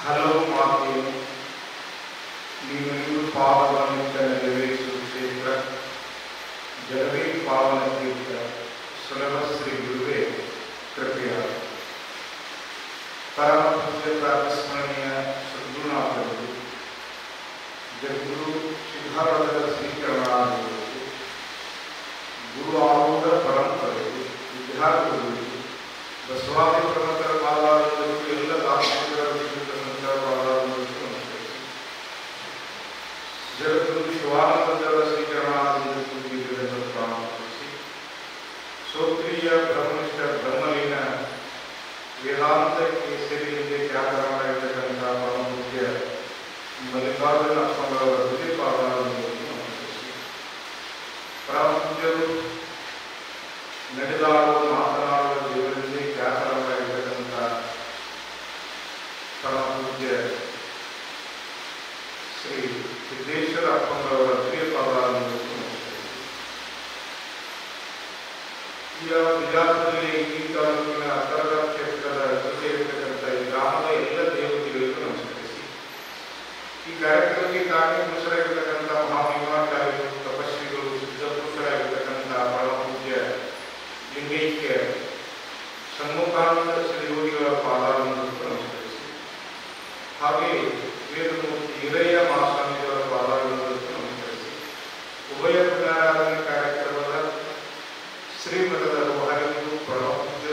ಹಲವು ಮಾತೆಯು ನೀನು ಪಾವನವನ್ನು ನೆರವೇರಿಸುವ ಕ್ಷೇತ್ರ ಜಗವೇ ಪಾವನ ತೀರ್ಥ ಸುಲಭ ಶ್ರೀ ಗುರುವೇ ಕೃಪೆಯಾದ ಪರಮ ಪೂಜ್ಯ ಪ್ರಾತಸ್ಮರಣೀಯ ಸದ್ಗುರುನಾಥರು ಜಗದ್ಗುರು ಸಿದ್ಧಾರ್ಥದ ಸ್ವೀಕರಣಾದಿಗಳು ಗುರು ಆರೂಢ ಪರಂಪರೆಗಳು ವಿದ್ಯಾರ್ಥಿಗಳು ಬಸವಾದಿ ಪ್ರಮುಖರ ಪಾದಾರಗಳು ಎಲ್ಲ ದಾರ್ಶನಿಕರ ಸಂತರ ಪಾದಾರಗಳು ಜಗದ್ಗುರು ಶಿವಾನಂದರ ಸ್ವೀಕರಣಾದಿಗಳನ್ನು ಪ್ರಾರಂಭಿಸಿ ಶ್ರೋತ್ರಿಯ ಬ್ರಹ್ಮನಿಷ್ಠ ಬ್ರಹ್ಮಲೀನ ವೇದಾಂತ ಕೇಸರಿ ಎಂದೇ ಖ್ಯಾತರಾಗಿರತಕ್ಕಂಥ ಪರಮಪೂಜ್ಯ ಮಲ್ಲಿಕಾರ್ಜುನ ಅಪ್ಪನವರ ಹೃದಯ ಪಾದಾರಗಳನ್ನು ನಮಸ್ಕರಿಸಿ ಪರಮಪೂಜ್ಯರು ನಡೆದಾಡುವ ಮಾತನಾಡುವ ದೇವರನ್ನೇ ಖ್ಯಾತರಾಗಿರತಕ್ಕಂಥ ಪರಮಪೂಜ್ಯ ಶ್ರೀ ಸಿದ್ದೇಶ್ವರ ಅಪ್ಪನವರ ಹೃದಯ ಪಾದಾರಗಳನ್ನು ಈ ವಿಜಾಪುರದಲ್ಲಿ ಈ ತಾಲೂಕಿನ ಅಕ್ಕರದ ಕ್ಷೇತ್ರದ ಜೊತೆ ಇರತಕ್ಕಂಥ ಈ ಗ್ರಾಮದ ಎಲ್ಲ ದೇವತೆಗಳಿಗೂ ನಮಸ್ಕರಿಸಿ ಈ ಕಾರ್ಯಕ್ರಮಕ್ಕೆ ಕಾರ್ಯಪುರುಷರಾಗಿರ್ತಕ್ಕಂಥ ಮಹಾಮಹಿಮಾಚಾರ್ಯರು ತಪಸ್ವಿಗಳು ಸಿದ್ಧಪುರುಷರಾಗಿರ್ತಕ್ಕಂಥ ಪರಮಪೂಜ್ಯ ಲಿಂಗೈಕ್ಯ ಸನ್ಮುಖಾನಂದ ಶ್ರೀ ಯೋಗಿಗಳ ಪಾದಾರವನ್ನು ನಮಸ್ಕರಿಸಿ ಹಾಗೆ ವೇದಮೂರ್ತಿ ಹಿರಯ್ಯ ಮಹಾಸ್ವಾಮಿಯವರ ಪಾದಾರವನ್ನು ನಮಸ್ಕರಿಸಿ ಉಭಯ ಪುನರಾರಾಧನೆ ಕಾರ್ಯಕ್ರಮದ ಶ್ರೀಮಠದ ರೋಹಾರಿಗಳು ಪರಮಪೂಜ್ಯ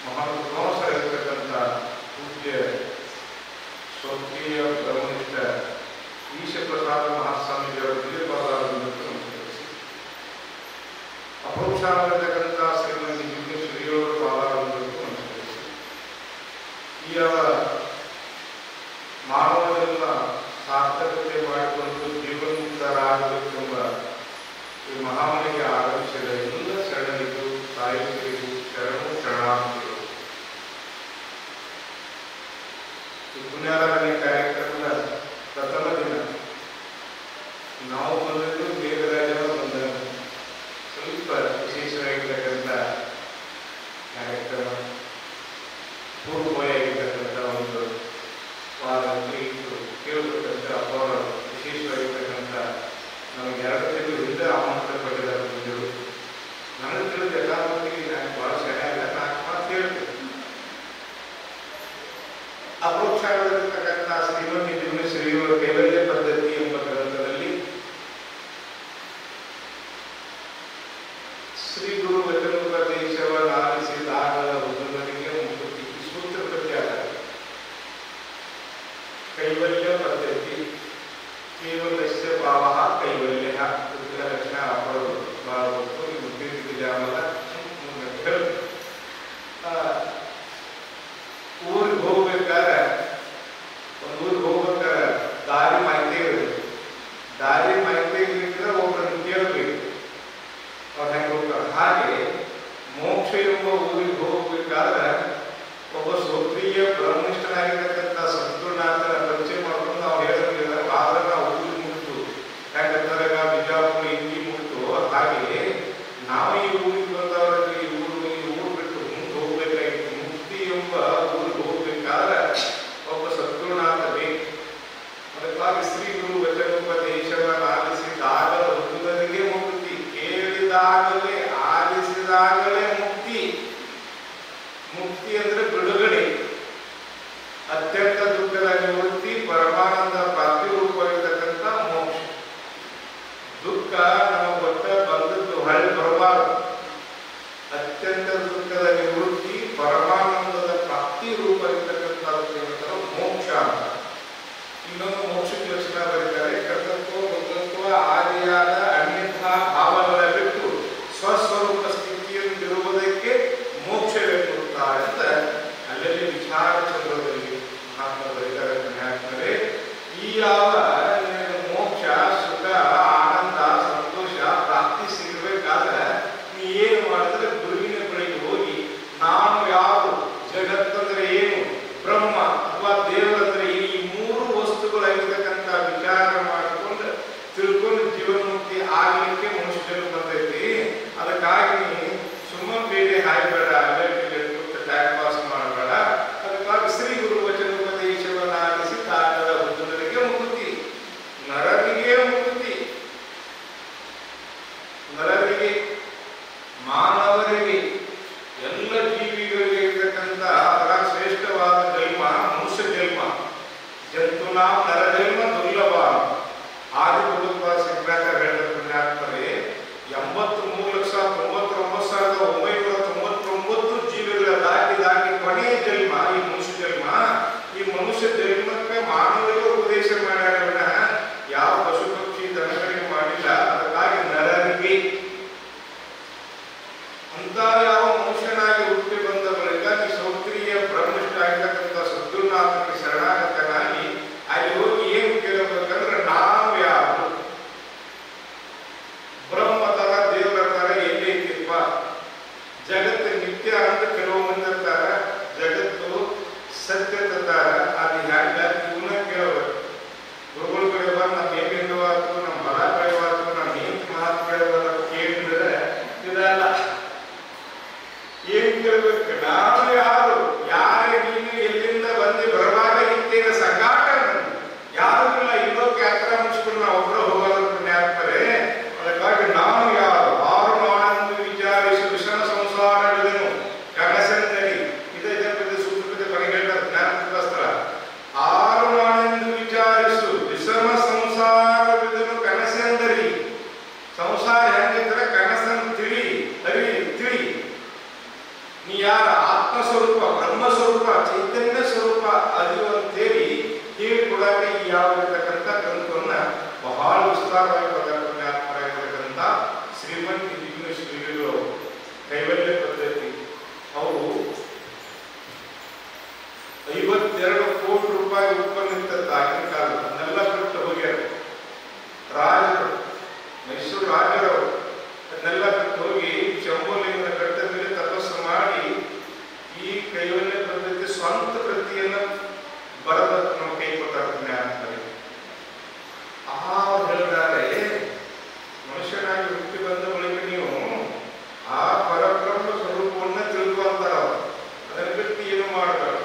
ಮಹಾನುಭಾವಸರಾಗಿರ್ತಕ್ಕಂಥ ಪೂಜ್ಯ ಸ್ವಕೀಯ ಬ್ರಹ್ಮನಿಷ್ಠ ಈಶಪ್ರಸಾದ ಮಹಾಸ್ವಾಮಿಯವರ ದಿವ್ಯಪಾದಾರವನ್ನು ನಮಸ್ಕರಿಸಿ ಅಪರೋಕ್ಷಾಗಿರತಕ್ಕಂಥ ಶ್ರೀಮತಿ ಶ್ರೀಯವರ ಪಾದಾರವನ್ನು ನಮಸ್ಕರಿಸಿ ಈ ಮಾನವರೆಲ್ಲ ಸಾರ್ಥಕತೆ ಮಾಡಿಕೊಂಡು ಜೀವನ್ಮುಕ್ತರಾಗಬೇಕೆಂಬ ಈ ಮಹಾಮನೆಗೆ ಆಗಮಿಸಿದ ಎಲ್ಲ ಶರಣರಿಗೂ ಸಾಹಿತ್ಯರಿಗೂ ಶರಣಾರ್ಥಿಗಳು ಈ ಪುಣ್ಯಾರಾಧನೆ ಕಾರ್ಯಕ್ರಮದ ಪ್ರಥಮ ದಿನ ನಾವು ಬಂದದ್ದು ಮೇಘರಾಜರ ಬಂದ ಸ್ವಲ್ಪ ವಿಶೇಷವಾಗಿರ್ತಕ್ಕಂಥ ಕಾರ್ಯಕ್ರಮ ಪೂರ್ವವಾಗಿರ್ತಕ್ಕಂಥ ಒಂದು ವಾರದಲ್ಲಿ ಕೇಳಬೇಕಂತ ಅವರ ವಿಶೇಷವಾಗಿರ್ತಕ್ಕಂಥ ನಮಗೆ 2 ತಿಂಗಳು ಹಿಂದೆ ಆಮಂತ್ರಣ ಪಡೆದಿದ್ದಾರೆ ಬಂದರು. ನನಗೆ ತಿಳಿದ ಎಲ್ಲ ಮಂದಿಗೆ ನಾನು ಭಾಳ ಸಹಾಯ 4 ಮಾತು ಹೇಳ್ತೇನೆ. ಅಪರೋಕ್ಷವಾಗಿರತಕ್ಕಂಥ ಶ್ರೀಮತಿ ಶ್ರೀಯವರ ಕೈವಲ್ಯ ಪದ್ಧತಿ ಎಂಬ ಗ್ರಂಥದಲ್ಲಿ ಶ್ರೀ ಗುರು ವಚನೋಪದೇಶವನ್ನಾಲಿಸಿದಾಗ ಹುಡುಗನಿಗೆ ಮುಕ್ತಿ ಸೂತ್ರ ಪ್ರತ್ಯಾಗ ಕೈವಲ್ಯ ಪದ್ಧತಿ ಕೇವಲಸ್ಯ ಭಾವಃ ಕೈವಲ್ಯ ಲಕ್ಷಣ ಅಪರೋಕ್ಷ ಮುಕ್ತಿಯಾಮದ ಊರಿಗೆ ಹೋಗ್ಬೇಕಾದ್ರೆ ಒಂದು ಊರಿಗೆ ಹೋಗ್ಬೇಕಾದ್ರೆ ದಾರಿ ಮಾಹಿತಿ ಇರಬೇಕು. ದಾರಿ ಮಾಹಿತಿ ಇರಲಿಕ್ಕೆ ಒಬ್ಬರನ್ನು ಕೇಳಬೇಕು ಅವ್ರು ಹೆಂಗೆ ಹೋಗ್ತಾರೆ. ಹಾಗೆ ಮೋಕ್ಷ ಎಂಬ ಊರಿಗೆ ಹೋಗ್ಬೇಕಾದ್ರೆ ಒಬ್ಬ ಶ್ರೋತ್ರಿಯ ಬ್ರಹ್ಮನಿಷ್ಠನಾಗಿರ್ತಕ್ಕಂಥ ಸದ್ಗುರುನಾಥನ ಪರಿಚಯ ಮಾಡ್ಕೊಂಡು ನಾವು ಹೇಳಿದ್ರೆ ಆದ್ರೆ ನಾವು ಊರಿಗೆ ಮುಗಿತು ಯಾಕಂದ್ರೆ ಬಿಜಾಪುರ ಇಲ್ಲಿ ಮುಗಿತು. ಹಾಗೆ ನಾವು ಈ ಊರಿಗೆ ಬಂದವರಲ್ಲಿ ಈ ಊರು ಬಿಟ್ಟು ಮುಂದೆ ಹೋಗ್ಬೇಕಾಗಿತ್ತು. ಮುಕ್ತಿ ಎಂಬ ಊರಿಗೆ ಹೋಗ್ಬೇಕಾದ್ರೆ ಒಬ್ಬ ಸದ್ಗುರುನಾಥ ಬೇಕು. ಅದಕ್ಕಾಗಿ ಶ್ರೀ ಗುರು ವಚನೋಪದೇಶವನ್ನು ಆಲಿಸಿದಾಗ ಹುಡುಗರಿಗೆ ಮುಕ್ತಿ, ಕೇಳಿದಾಗಲೇ ಆಲಿಸಿದಾಗಲೇ ಮುಕ್ತಿ. ಮುಕ್ತಿ ಅಂದ್ರೆ ಬಿಡುಗಡೆ, ಅತ್ಯಂತ ದುಃಖದ ನಿವೃತ್ತಿ, ಪರಮಾನಂದ ಪ್ರಾಪ್ತಿ ರೂಪವಾಗಿರ್ತಕ್ಕಂಥ ಮೋಕ್ಷ. ದುಃಖ ನಮಗೆ ಗೊತ್ತ ಬಂದದ್ದು ಹೊಳೆ ಬರಬಾರದು. ಅತ್ಯಂತ ದುಃಖದ ನಿವೃತ್ತಿ, ಪರಮಾನಂದದ ಪ್ರಾಪ್ತಿ ರೂಪವಾಗಿರ್ತಕ್ಕಂಥ ಮೋಕ್ಷ. ಇನ್ನೊಂದು ಮೋಕ್ಷಕ್ಕೆ ಲಕ್ಷಣ ಬರೀತಾರೆ, ಕರ್ತತ್ವ ಮೃತತ್ವ ಆದಿಯಾದ ಅನ್ಯಥಾ ಭಾವಗಳ ಬಿಟ್ಟು ಸ್ವಸ್ವರೂಪ ಸ್ಥಿತಿಯಲ್ಲಿರುವುದಕ್ಕೆ ಮೋಕ್ಷವೆನ್ನುತ್ತಾರೆ ಅಂತ ಅಲ್ಲಲ್ಲಿ ವಿಚಾರ ಚಂದ್ರದಲ್ಲಿ ಮಹಾತ್ಮ ಬರೀತಾರೆ. ಪುಣ್ಯಾತ್ಮರೇ, ಈ ಯಾವ ಮೋಕ್ಷ, ಸುಖ, ಆನಂದ, ಸಂತೋಷ ಪ್ರಾಪ್ತಿ ಸಿಗಬೇಕಾದ್ರೆ ನೀ ಏನು ಮಾಡಿದ್ರೆ ಗುರುವಿನ ಬಳಿಗೆ ಹೋಗಿ ನಾನು ಯಾರು, ಜಗತ್ತಂದ್ರೆ ಏನು, ಬ್ರಹ್ಮ ಅಥವಾ ದೇವರಂದ್ರೆ ಈ 3 ವಸ್ತುಗಳಾಗಿರ್ತಕ್ಕಂಥ ವಿಚಾರ ಮಾಡಿಕೊಂಡು ತಿಳ್ಕೊಂಡು ಜೀವನ್ಮುಕ್ತಿ ಆಗಲಿಕ್ಕೆ ಮನುಷ್ಯರು ಬಂದೈತಿ. ಅದಕ್ಕಾಗಿ ಸುಮ್ಮನೆ ಬೇರೆ ಹಾಯ್ಬೇಡ, ಟೈಮ್ ಪಾಸ್ ಮಾಡಬೇಡ. ಅದಕ್ಕಾಗಿ ಶ್ರೀ 52 ಕೋಟಿ ರೂಪಾಯಿ ಉತ್ಪನ್ನ ಆಗಿನ ಕಾಲ ಅದನ್ನೆಲ್ಲ ಬಿಟ್ಟು ಹೋಗ್ಯಾರ ರಾಜರು, ಮೈಸೂರು ರಾಜರವರು ಅದನ್ನೆಲ್ಲ ಬಿಟ್ಟು ಹೋಗಿ ಶಂಭುಲಿಂಗನ ಬೆಟ್ಟದ ಮೇಲೆ ತಪಸ್ಸು ಮಾಡಿ ಈ ಕೈವಲ್ಯ ಪದ್ಧತಿ ಸ್ವಂತ ಕೃತಿಯನ್ನು ಬರೆದ ನಮ್ಮ ಕೈ ಕೊಟ್ಟಾರೆ ಅಂತಾರೆ. ಅವ್ರು ಹೇಳಿದ್ದಾರೆ, ಮನುಷ್ಯನಾಗಿ ಹುಟ್ಟಿ ಬಂದ ಬಳಿಕ ನೀವು ಆ ಪರಬ್ರಹ್ಮ ಸ್ವರೂಪವನ್ನ ತಿಳ್ಕೊಂತಾರ, ಅದನ್ನ ಬಿಟ್ಟು ಏನು ಮಾಡಬಾರ್ದು.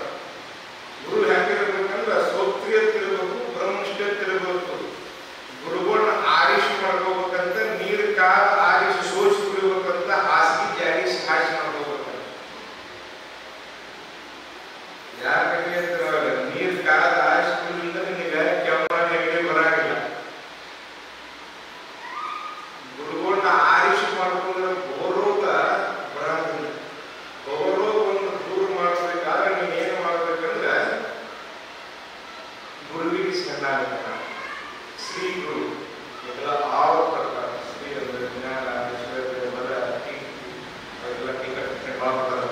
ಗುರು ಹೆಂಗಿರ್ಬೇಕಂದ್ರೆ ಸ್ವಕ್ರಿಯ ತಿಳ್ಬೇಕು, ಬ್ರಹ್ಮನಿಷ್ಠ ತಿಳ್ಬೇಕು. ಗುರುಗಳನ್ನ ಆರಿಸಿ ಮಾಡ್ಕೋಬೇಕಂತ ನೀರು ಕಾದ ಆರಿಸಿ ಸೋಸಿ ಕುಡಿಬೇಕಂತ ಹಾಸಿಗೆ ಜಾರಿಸಿ ಹಾಸಿ ಮಾಡ್ಕೋಬೇಕಂತ. ಯಾಕೆ ಅಂತ ನೀರು ಕಾದ ಆರಿಸಿ ಕುಡಿಲಿಂದ ನಿಮಗೆ ಕೆಮ್ಮ ನೆಗಡಿ ಬರಾಗಿಲ್ಲ. ಗುರುಗಳನ್ನ ಆರಿಸಿ ಮಾಡ್ಕೊಂಡ್ರೆ ಬಹುರೋಗ ಬರಾಗಿಲ್ಲ. ಬಹುರೋಗವನ್ನು ದೂರ ಮಾಡಬೇಕಾದ್ರೆ ನೀವು ಏನು ಮಾಡ್ಬೇಕಂದ್ರೆ ಗುರುವಿಗೆ ಚೆನ್ನಾಗ ಶ್ರೀ ಗುರು ಇದೆಲ್ಲ ಆವ ಪ್ರಕಾರ. ಶ್ರೀ ಅಂದ್ರೆ ಜ್ಞಾನ, ಐಶ್ವರ್ಯ, ಬಲ, ಕೀರ್ತಿ ಅವೆಲ್ಲ ಟೀಕೆ ಮಾಡ್ತಾರೆ.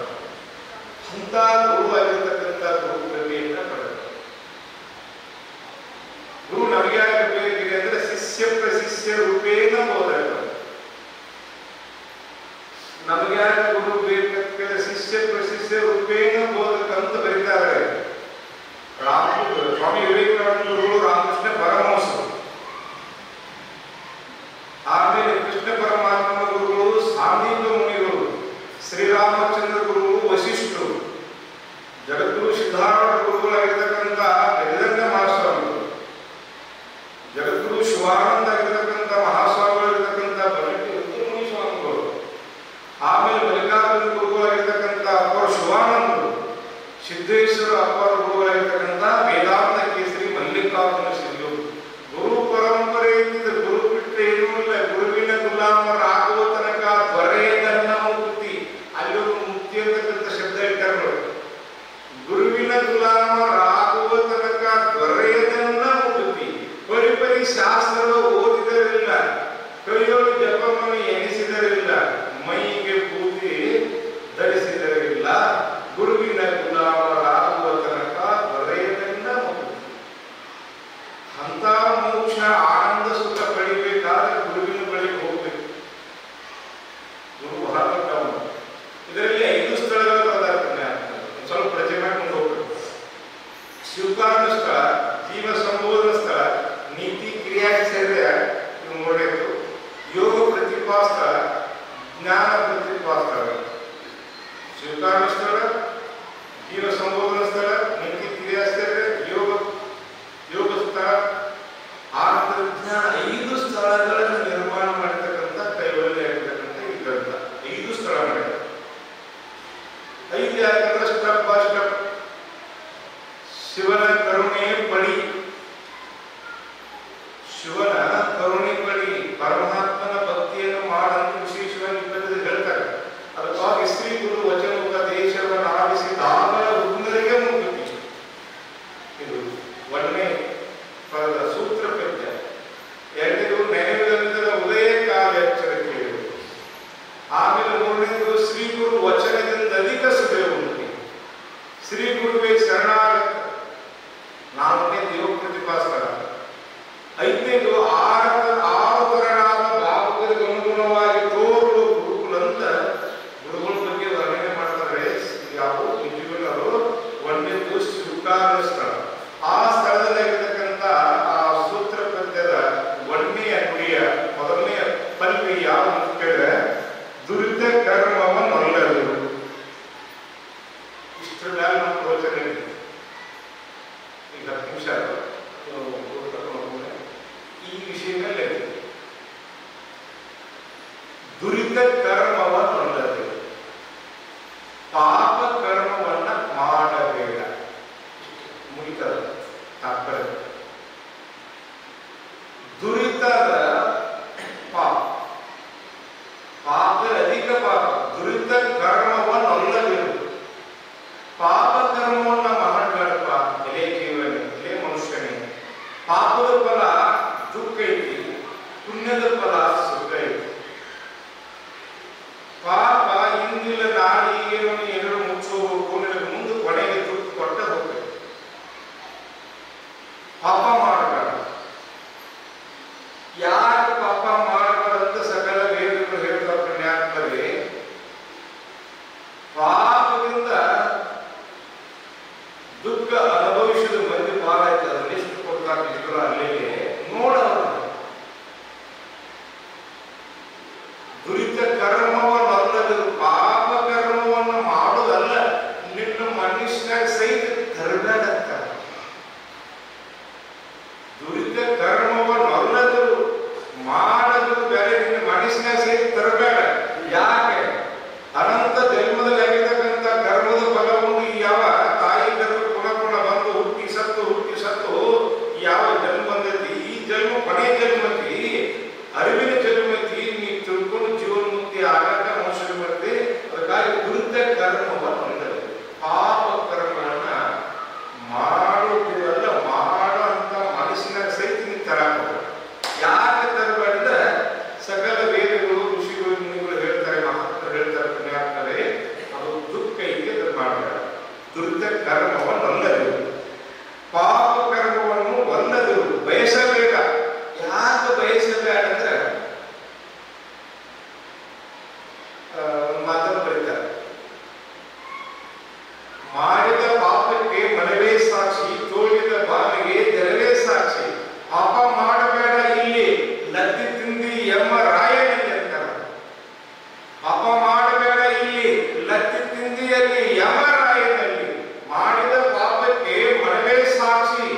ಅಂತ ಗುರು ಆಗಿರ್ತಕ್ಕಂಥ ಗುರು ಕೃಪೆಯನ್ನ ಪಡೆದ ಗುರು ನಮಗೆ ಬೇಕಿದೆ ಅಂದ್ರೆ ಶಿಷ್ಯ ಪ್ರಶಿಷ್ಯ ರೂಪೇಣ ಬೋಧಕ. ನಮಗೆ ಗುರು ಬೇಕಂತ ಶಿಷ್ಯ ಪ್ರಶಿಷ್ಯ ರೂಪೇಣ ಬೋಧಕ ಅಂತ ಬರೀತಾರೆ. ಸ್ವಾಮಿ ವಿವೇಕಾನಂದ ಗುರುಗಳು ರಾಮಕೃಷ್ಣ ಪರಮಹಂಸರು, ಆಮೇಲೆ ಕೃಷ್ಣ ಪರಮಾತ್ಮ ಗುರುಗಳು ಸಾಂದೀಪ ಮುನಿಗಳು, ಶ್ರೀರಾಮಚಂದ್ರ ಗುರುಗಳು ವಶಿಷ್ಠರು, ಜಗದ್ಗುರು ಸಿದ್ಧಾರೂಢ ಗುರುಗಳಾಗಿರ್ತಕ್ಕಂಥ ಗಜದಂಡ ಮಹಾಸ್ವಾಮಿಗಳು, ಜಗದ್ಗುರು ಶಿವಾನಂದ ಆಗಿರ್ತಕ್ಕಂಥ ಮಹಾಸ್ವಾಮಿಗಳಿರ್ತಕ್ಕಂಥ ಬನಟ್ಟಿ ರುದ್ರಮುನಿ ಸ್ವಾಮಿಗಳು, ಆಮೇಲೆ ಮಲ್ಲಿಕಾರ್ಜುನ ಗುರುಗಳಾಗಿರ್ತಕ್ಕಂಥ ಅಪ್ಪರ ಶಿವಾನಂದರು, ಸಿದ್ದೇಶ್ವರ ಅಪ್ಪರ ಗುರುಗಳಾಗಿರ್ತಕ್ಕಂಥ ವೇದಾಂತ ಕೇಸರಿ ಮಲ್ಲಿಕಾರ್ಜುನ ಸಿದ್ದು. ಗುರು ಪರಂಪರೆ ಗುರು ಬಿಟ್ಟರೆ ಏನೂ ಇಲ್ಲ. ಗುರುವಿನ ಗುಲಾಮರಾಗುವ ತನಕ ದೊರೆಯದನ್ನ ಮುಕ್ತಿ. ಅಲ್ಲಿ ಒಂದು ಮುಕ್ತಿ ಅಂತಕ್ಕಂಥ ಶಬ್ದ ಇಟ್ಟರು. ಗುರುವಿನ ಗುಲಾಮರಾಗುವ ತನಕ ದೊರೆಯದನ್ನ ಮುಕ್ತಿ. ಪರಿಪರಿ ಶಾಸ್ತ್ರ ಓದಿದರಿಲ್ಲ, ಕೈಯೋಳು ಜಪವನ್ನು ಎನಿಸಿದರಿಲ್ಲ, ಮೈಗೆ ಪೂಜೆ ಧರಿಸಿದರಿಲ್ಲ. ಗುರುವಿನ ಗುಲಾಮರಾಗುವ ತನಕ ದೊರೆಯದನ್ನ ಮುಕ್ತಿ. ಅಂತ ಮೋಕ್ಷ ಆನಂದ ಸುಖ ಪಡಿಬೇಕಾದ್ರೆ ಗುರುವಿನ ಬಳಿ ಹೋಗ್ಬೇಕು. ಗುರು ಬಹಳ ದೊಡ್ಡವನು. ಇದರಲ್ಲಿ 5 ಸ್ಥಳಗಳು ಬರೆದಾರ್ತಾನೆ. ಸ್ವಲ್ಪ ರಚನೆ ಮಾಡ್ಕೊಂಡು ಹೋಗ್ಬೇಕು. ಶಿವಕಾರಣ ಸ್ಥಳ, ಜೀವ ಸಂಬೋಧನ ಸ್ಥಳ, ನೀತಿ ಕ್ರಿಯಾಚರ್ಯ ನೋಡಬೇಕು, ಯೋಗ ಪ್ರತಿಭಾ ಸ್ಥಳ, ಜ್ಞಾನ ಪ್ರತಿಭಾ ಸ್ಥಳ. ಶಿವಕಾರಣ ಸ್ಥಳ, ಜೀವ ಸಂಬೋಧನ ಸ್ಥಳ, ನೀತಿ ಕ್ರಿಯಾಚರ್ಯ, ಯೋಗ ಸ್ಥಳ, ಆನಂದ ವಿಜ್ಞಾನ. 5 ಸ್ಥಳಗಳನ್ನು ನಿರ್ಮಾಣ ಮಾಡಿರ್ತಕ್ಕಂಥ ಕೈವಲ್ಯ ಆಗಿರ್ತಕ್ಕಂಥ ಈ ಗ್ರಂಥ. 5 ಸ್ಥಳ ಮಾಡಿದ್ದಾರೆ. 5 ಯಾಕಂದ್ರೆ ಸ್ಟೆಪ್ ಬೈ ಸ್ಟೆಪ್ ಶಿವನ ಕರುಣೆ ಪಡಿ, ಶಿವನ ಕರುಣೆ ಪಡಿ, ಪರಮಾತ್ಮನ ಭಕ್ತಿಯನ್ನು ಮಾಡಲು ವಿಶೇಷವಾಗಿ ಹೇಳ್ತಾರೆ. ಅದಕ್ಕಾಗಿ ಶ್ರೀ ಗುರು ವಚನ ಉಪದೇಶವನ್ನು ಆಲಿಸಿದಾಗ ಹುಡುಗರಿಗೆ ಮುಕ್ತಿ. ಇದು 1ನೇ ಪದದ ಸೂತ್ರ ಪದ್ಯ. 2ನೇದು ನೆನೆಯುವುದರಿಂದ ಉದಯ ಕಾಲ ಎಚ್ಚರಿಕೆ. ಆಮೇಲೆ 3ನೇದು ಶ್ರೀ ಗುರು ವಚನದಿಂದ ಅಧಿಕ ಸುಖ ಉಂಟು. ಶ್ರೀ ಗುರುವೇ ಶರಣಾಗತ. 4ನೇ ದೇವ ಪ್ರತಿಪಾಸ್ತರ. 5ನೇದು ಆರು ತರನಾದ ಭಾವಗಳಿಗೆ ಅನುಗುಣವಾಗಿ ತೋರುಳು ಗುರುಕುಲಂತ ಗುರುಗಳ ಬಗ್ಗೆ ವರ್ಣನೆ ಮಾಡ್ತಾರೆ. ಯಾವ ನಿಜಗಳು 1ನೇದು ಶಿವಕಾರಣ ಸ್ಥಳ. ಆ ಸ್ಥಳದಲ್ಲಿರ್ತಕ್ಕಂಥ ಆ ಸೂತ್ರ ಪದ್ಯದ 1ನೇ ನುಡಿಯ ಮೊದಲನೇ ಪಲ್ವಿ ಯಾವ ಅಂತ ಕೇಳಿದ್ರೆ ದುರಿತ ಕರ್ಮವನ್ನೊಲ್ಲದು. ಇಷ್ಟರ ಮೇಲೆ ನಮ್ಮ ಪ್ರವಚನ ಇದೆ. ಈಗ 10 ನಿಮಿಷ ಈ ವಿಷಯ ಮೇಲೆ ದುರಿತ ಕರ್ಮವನ್ನೊಲ್ಲದು, ಪಾಪ ಕರ್ಮವನ್ನ ಮಾಡಬೇಡ. ಮುಗಿತದ ತಾತ್ಪರ್ಯ. ದುರಿತದ ಪಾಪ, ಪಾಪ ಅಧಿಕ ಪಾಪ, ದುರಿತ ಕರ್ಮವನ್ನೊಲ್ಲದಿರು. ಪಾಪ ಕರ್ಮವನ್ನ ಮಾಡಬೇಡಪ್ಪ. ಎಲೆ ಜೀವನ, ಎಲೆ ಮನುಷ್ಯನೇ, ಪಾಪದ ಫಲ ದುಃಖ ಐತಿ, ಪುಣ್ಯದ ಫಲ ಸುಖ ಐತಿ. ಪಾಪ ಇಂದಿಲ್ಲ ನಾಳೆ ಈಗೇನು ಎರಡು ಮುಚ್ಚೋಗ್ಬೇಕು, ನಿನಗೆ ಮುಂದೆ ಕೊನೆಗೆ ದುಃಖ ಕೊಟ್ಟ ಹೋಗ್ಬೇಕು. ಮನುಷ್ಯನಾಗ ಸಹಿತ ತರಬೇಡ ಅಂತ. ದುರಿತ ಕರ್ಮವನ್ನಲ್ಲದು ಮಾಡದು ಬೇರೆ, ನಿನ್ನ ಮನುಷ್ಯನಾಗ ಸಹಿತ ತರಬೇಡ. ಯಾಕೆ? ಅನಂತ ಜನ್ಮದಲ್ಲಿ ಆಗಿರ್ತಕ್ಕಂಥ ಕರ್ಮದ ಫಲವನ್ನು ಯಾವ ತಾಯಿ ಗರ್ಭ ಪುನಃ ಬಂದು ಹುಟ್ಟಿ ಸತ್ತು ಯಾವ ಜನ್ಮ ಬಂದೈತಿ, ಈ ಜನ್ಮ ಕೊನೆ ಜನ್ಮತಿ, ಅರಿವಿನ ಜನ್ಮತಿ, ನೀ ತಿಳ್ಕೊಂಡು ಜೀವನ ಮುಕ್ತಿ ಆಗಾಕ ಮನುಷ್ಯ ಬರುತ್ತೆ. ಅದಕ್ಕಾಗಿ ದುರಿತ ಕರ್ಮವನ್ನು ಪಾಪ ಕರ್ಮಗಳನ್ನ ಮಾಡುವುದಿಲ್ಲ, ಮಾಡುವಂತ ಮನಸ್ಸಿನಾಗ ಸಹಿತ ನೀವು ತರಬಹುದು. ಯಾಕೆ ತರಬೇಡ? ಸಕಲ ವೇದಗಳು ಋಷಿಗಳು ಮುನಿಗಳು ಹೇಳ್ತಾರೆ, ಮಹಾತ್ಮರು ಹೇಳ್ತಾರೆ, ಪುಣ್ಯಾತ್ಮರೇ, ಅದು ದುಃಖ ಇದೆ, ಅದು ಮಾಡಬೇಡ. ದುರಿತ ಕರ್ಮವನ್ನಲ್ಲದು, ಪಾಪ ಕರ್ಮವನ್ನು ಒಲ್ಲದು, ಬಯಸಬೇಡ. ಯಾಕೆ ಬಯಸಬೇಡ ಅಂದ್ರೆ ಒಂದು ಮಾತನ್ನು ಬರೀತಾರೆ, ಮಾಡಿದ ಪಾಪಕ್ಕೆ ಮನವೇ ಸಾಕ್ಷಿ, ತೋಳಿದ ಬಾವಿಗೆ ತೆರವೇ ಸಾಕ್ಷಿ. ಪಾಪ ಮಾಡಬೇಡ ಇಲ್ಲಿ ಲತ್ತಿ ತಿಂದಿ ಎಮ್ಮ ರಾಯನಲ್ಲಿ ಅಂತಾರೆ. ಪಾಪ ಮಾಡಬೇಡ ಇಲ್ಲಿ ಲತ್ತಿ ತಿಂದಿಯಲ್ಲಿ ಯಮ ರಾಯನಲ್ಲಿ. ಮಾಡಿದ ಪಾಪಕ್ಕೆ ಮನವೇ ಸಾಕ್ಷಿ.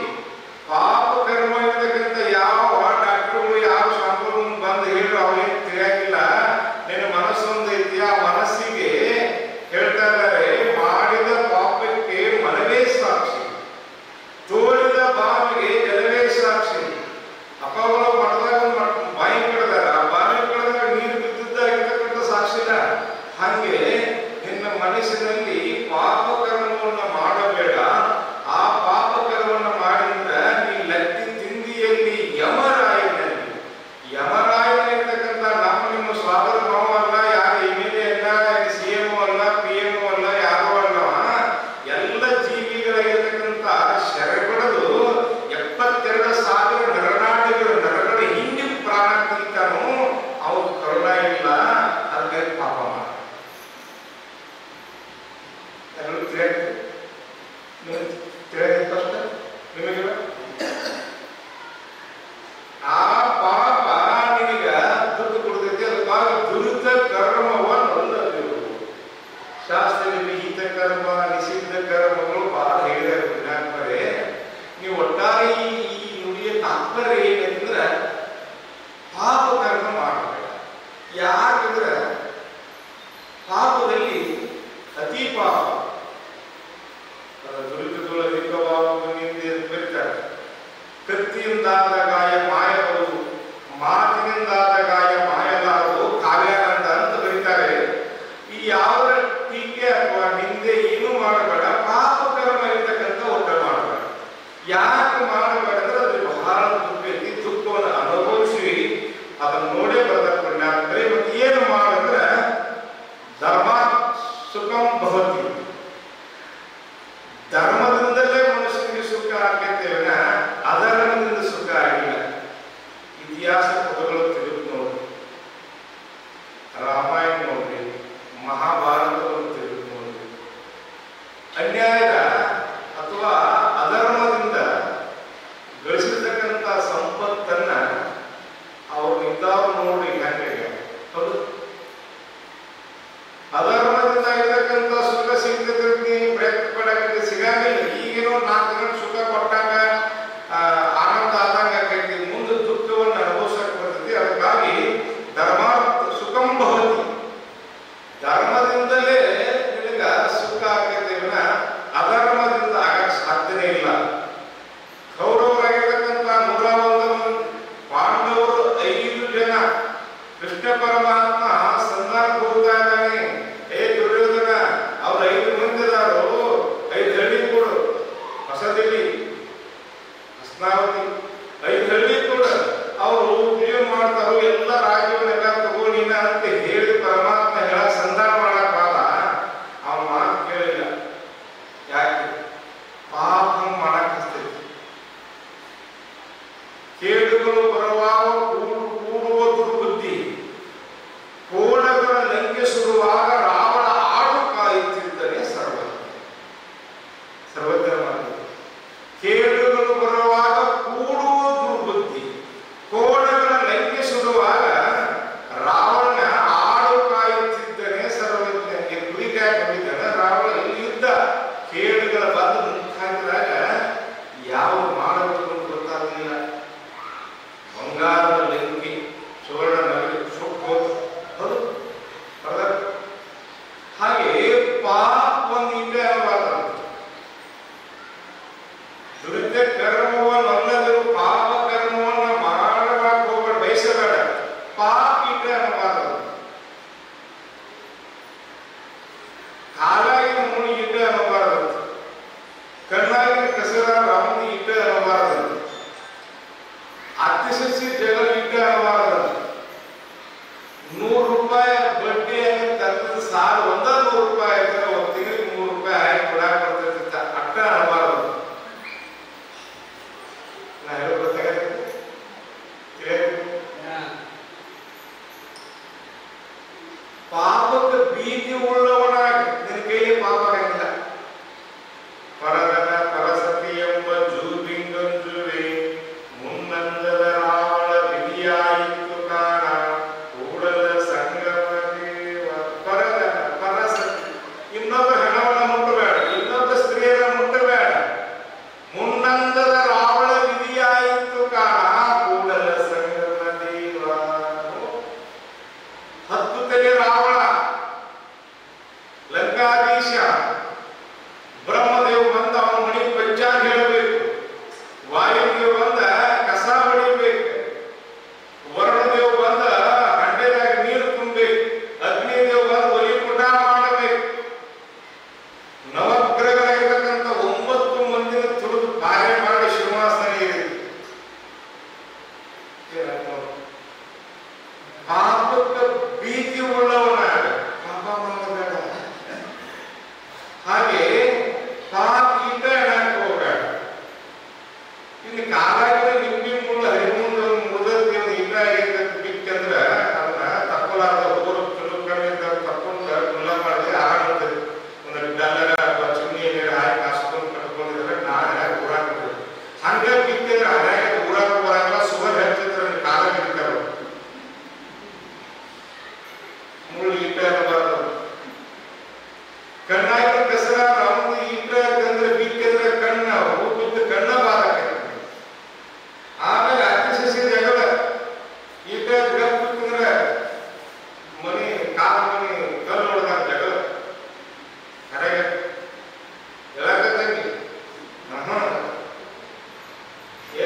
ಪಾಪ ಕರ್ಮ ಇರತಕ್ಕಂಥ ಯಾವ ಡಾಕ್ಟರ್ಗಳು ಯಾವ ಶಾಂಪುಗಳು ಬಂದು ಹೇಳಿ ಅವ್ರಿಗೆ ತಿಳಿಯಾಗಿಲ್ಲ. ನಿನ್ನ ಮನಸ್ಸೊಂದು ಐತಿ, ಆ ಮನಸ್ಸಿಗೆ ಹೇಳ್ತಾ ಇದ್ದಾರೆ, ಮಾಡಿದ ಪಾಪಕ್ಕೆ ಮನವೇ ಸಾಕ್ಷಿ, ತೋಳಿದ ಬಾವಿಗೆ ಜಲವೇ ಸಾಕ್ಷಿ. ಅಪ್ಪಗಳು ಮಠದಾಗ ಬಾಯಿ ಕಳೆದಾರ, ಆ ಬಾವಿ ಕಳೆದಾಗ ನೀರು ಬಿದ್ದಿದ್ದಾಗಿರ್ತಕ್ಕಂಥ ಸಾಕ್ಷಿನ. ಹಾಗೆ ನಿನ್ನ ಮನಸ್ಸಿನಲ್ಲಿ ಪಾಪ ಕರ್ಮವನ್ನು ಮಾಡಬೇಡ. ಆ ಪಾಪ ಕರ್ಮವನ್ನು ಮಾಡಿದ್ರ ನೀ ಲತ್ತಿ ತಿಂದಿಯಲ್ಲಿ ಯಮರಾಯನಲ್ಲಿ. ಯಮರಾಯನಲ್ಲಿರ್ತಕ್ಕಂಥ ನಮ್ಮ ನಿಮ್ಮ ಸ್ವಾಗತ ನೋವಲ್ಲ, ಯಾರು ಎಮ್ಎಲ್ಎ ಅಲ್ಲ, CM ಅಲ್ಲ, PM ಅಲ್ಲ, ಯಾರು ಅಲ್ಲ, ಎಲ್ಲ ಜೀವಿಗಳಿರ್ತಕ್ಕಂಥ ಶರಬಡದು 72,000 ನರಗಳ ಹಿಂದೆ ಪ್ರಾಣ ತಿಂತಾನು. ಅವ್ರು ಕರುಣ ಇಲ್ಲ, ಅದಕ್ಕಾಗಿ ಪಾಪ ಮಾಡ. ನಿಮಗೆ ಆ ಪಾಪ ನಿನಗ ದುಡ್ಡು ಕೊಡ್ತೈತಿ. ಅದಕ್ಕಾಗಿ ದುರಿತ ಕರ್ಮವನ್ನಲ್ಲದು. ಶಾಸ್ತ್ರದಲ್ಲಿ ಹಿತ ಕರ್ಮ, ನಿಷಿದ್ಧ ಕರ್ಮಗಳು ಬಹಳ ಹೇಳಿದ್ದಾರೆ. ನೀವು ಒಟ್ಟಾರೆ ಈ ನುಡಿಯ ತಾತ್ಪರ್ಯ ಏನಂದ್ರೆ ಪಾಪ ಕರ್ಮ ಮಾಡಬೇಡ. ಯಾಕಂದ್ರೆ ಪಾಪದಲ್ಲಿ ಅತಿ ಪಾಪ ದುರಿತದೊಳಗಿಂದ ಬರೀತಾರೆ. ಕತ್ತಿಯಿಂದಾದ ಗಾಯ ಮಾಯಬಹುದು, ಮಾತಿನಿಂದಾದ ಗಾಯ ಮಾಯಲಾರದು, ಕಾವ್ಯಾನಂದ ಅಂತ ಬರೀತಾರೆ. ಈ ಯಾವ ಟೀಕೆ ಅಥವಾ ನಿಂದೆ ಏನೂ ಮಾಡಬೇಡ. ಪಾಪ ಕರ್ಮ ಇರ್ತಕ್ಕಂಥ ಒಟ್ಟ ಮಾಡಬೇಡ. ಯಾಕೆ ಮಾಡಬೇಡ ಅಂದ್ರೆ ಅದು ಬಹಳ ದುಃಖ ಐತಿ. ದುಃಖವನ್ನು ಅನುಭವಿಸಿ ಅದನ್ನು ನೋಡೇ ಬರದ ಪುಣ್ಯಾತ್ಮರೇ. ಮತ್ತೆ ಏನು ಮಾಡಂದ್ರೆ ಧರ್ಮ ಸುಖಂ ಭವತಿ. ಧರ್ಮದಿಂದಲೇ ಮನುಷ್ಯನಿಗೆ ಸುಖ ಆಗ್ತೇವೆ, ಅಧರ್ಮದಿಂದ ಸುಖ ಆಗಿಲ್ಲ. ಇತಿಹಾಸ ಪುಟಗಳು ತೆಗೆದು ನೋಡ್ರಿ, ರಾಮಾಯಣ ನೋಡ್ರಿ, ಮಹಾಭಾರತವನ್ನು ತೆಗೆದು ನೋಡ್ರಿ. ಅನ್ಯಾಯದ ಅಥವಾ ಅಧರ್ಮದಿಂದ ಗಳಿಸಿರ್ತಕ್ಕಂಥ ಸಂಪತ್ತನ್ನ ಅವ್ರು ಇದ್ದಾರು ನೋಡ್ರಿ ಹೆಂಗೆ. ಹೌದು, ಅಧರ್ಮದಿಂದ ಇರತಕ್ಕಂಥ ಸುಖ ಸಿಗ್ತದೆ, ಪ್ರಯತ್ನ ಪಡಕ್ಕೆ ಸಿಗಂಗಿಲ್ಲ. ಈಗೇನೋ 4 ದಿನ ಸುಖ ಕೊಟ್ಟಾಗ ಆನಂದ ಆದಂಗ ಆಕೈತಿ, ಮುಂದೆ ದುಃಖವನ್ನು ಅನುಭವಿಸಕ್ಕೆ ಬರ್ತೈತಿ. ಅದಕ್ಕಾಗಿ ಧರ್ಮ ಸುಖಂ ಭವತಿ. ಧರ್ಮದಿಂದಲೇ ನಿನಗ ಸುಖ ಆಗೈತೆ, ಅಧರ್ಮದಿಂದ ಆಗಕ್ಕೆ ಸಾಧ್ಯನೇ ಇಲ್ಲ. ಕೌರವರಾಗಿರ್ತಕ್ಕಂಥ 101 ಪಾಂಡವರು 5 ಜನ. ಕೃಷ್ಣ ಪರಮಾತ್ಮ ಸಂಧಾನ ಹೋಗ್ತಾ ಇದ್ದಾನೆ, ಏ ದುರ್ಯೋಧನ, ಅವ್ರು 5 ಮಂದಿ ಇದಾರು, 5 ಹಳ್ಳಿ ಕೊಡು, ಹೊಸದೇ ಕಣ್ಣಾಗಿನ ಕಸರ ರಾಮನ ಇಟ್ಟ ಅನ್ನಬಾರದು, ಅತಿಶಿಸಿ ಜಗಳ ಇಟ್ಟ ಅನ್ನಬಾರದು. 100 ರೂಪಾಯಿ ಬಡ್ಡಿ ತಂದ ಸಾಲ ಒಂದ 100 ರೂಪಾಯಿ ಆಯ್ತಾರೆ, ಒಂದು ತಿಂಗಳಿಗೆ 3 ರೂಪಾಯಿ ಹಾಕಿ ಕೊಡಾಕ್ ಬರ್ತೈತಿ ಅಟ್ಟ ಅನ್ನಬಾರದು. ನಾ ಹೇಳೋದು ಗೊತ್ತಾಗತ್ತೆ? ಪಾಪಕ್ಕೆ ಭೀತಿ ಉಳ್ಳವನಾಗಿ ನಿನ್ನ ಕೈಲಿ ಪಾಪ ಆಗಂಗಿಲ್ಲ. ಪರದನ ಪರಸತಿ ಎಂಬ ಜೂಬಿಂಗಂಜುವೆ ಮುನ್ನಂದದ ರಾವಳ ವಿಧಿಯಾಯಿತು ಕಾಣ ಕೂಡಲ ಸಂಗಮ ದೇವ. ಪರದನ ಪರಸತಿ ಇನ್ನೊಬ್ಬ ಹೆಣವನ್ನ ಮುಟ್ಟಬೇಡ, ಇನ್ನೊಬ್ಬ ಸ್ತ್ರೀಯರ ಮುಟ್ಟಬೇಡ. ಮುನ್ನಂದದ ರಾವಳ ವಿಧಿಯಾಯಿತು ಕಾಣ ಕೂಡಲ ಸಂಗಮ ದೇವ. 10 ತಲೆ ರಾವಣ ಲಂಕಾಧೀಶ ಬ್ರಹ್ಮದೇವ್ ಬಂದ ಅವನ ಮನೆ ಪಂಚಾಂಗ ಹೇಳಬೇಕು, ವಾಯುದೇವ್ ಬಂದ ಕಸ ಹೊಡಿಬೇಕು, ವರುಣದೇವ್ ಬಂದ ಹಂಡೆದಾಗ ನೀರು ತುಂಬಬೇಕು, ಅಗ್ನಿದೇವ್ ಬಂದ ಒಲಿ ಕುಟ ಮಾಡಬೇಕು. ನವಗ್ರಹಗಳಿರತಕ್ಕಂಥ 9 ಮಂದಿನ ತುಳಿದು ಕಾರ್ಯ ಮಾಡಿ ಸಿಂಹಾಸನ ಏರಿದೆ. ಪಾಪಕ್ಕೆ ಭೀತಿ ಉಳ್ಳವನಾಗ ಪಾಪ ಮಾಡಬೇಡ. ಹಾಗೆ ಪಾಪ ಇದ್ದ ಹೇಳಕ್ ಹೋಗಬೇಡ. ಇನ್ನು ಕಾಲಾಗಿದ್ರೆ ನಿಂಬಿ ಮುಳ್ಳು ಹರಿಮುಂದ ಮುರಿದ ಇಲ್ಲ ಬಿಕ್ಕಂದ್ರ ಅದನ್ನ ತಪ್ಪಲಾರ್ದ ಹೋಗೋರು ಚಲುಕಮ್ಮಿ ತಕ್ಕೊಂಡು ಕುಲ್ಲ ಮಾಡಿದ್ರೆ ಆಗುತ್ತೆ. ಒಂದು ಡಲ್ಲರ ಅಥವಾ ಚಿನ್ನಿ ಹಾಕಿ ಹಾಸ್ಕೊಂಡು ಕಟ್ಕೊಂಡಿದ್ರೆ ನಾಳೆ ಊರಾಗ ಹಂಗ ಬಿಕ್ಕಿದ್ರೆ ಹರ್ಯಾಗ ಊರಾಗ ಬರಂಗಿಲ್ಲ. ಸುಗರ್ ಹೆಚ್ಚಿದ್ರೆ ಕಾಲಾಗ ಇರ್ತಾರ ಮುಳ್ಳು ಇಟ್ಟ ಅನ್ನಬಾರದು. ಕಣ್ಣಾಗಿ ಕಸರ ರಾಮನ ಇಟ್ಟ ಅಂದ್ರೆ ಬಿಕ್ಕಿದ್ರೆ ಕಣ್ಣ ಹೂ ಬಿದ್ದು ಕಣ್ಣ ಬಾರಕ. ಆಮೇಲೆ ಅತಿಶಿಸಿ ಜಗಳ ಇಟ್ಟ ಬಿತ್ತಂದ್ರೆ ಮನಿ ಕಾಲ ಮನಿ ಕಲ್ಲು ಹೊಡೆದಾಗ ಜಗಳ ಕರೆಗ ಹೇಳಕತ್ತಂಗಿ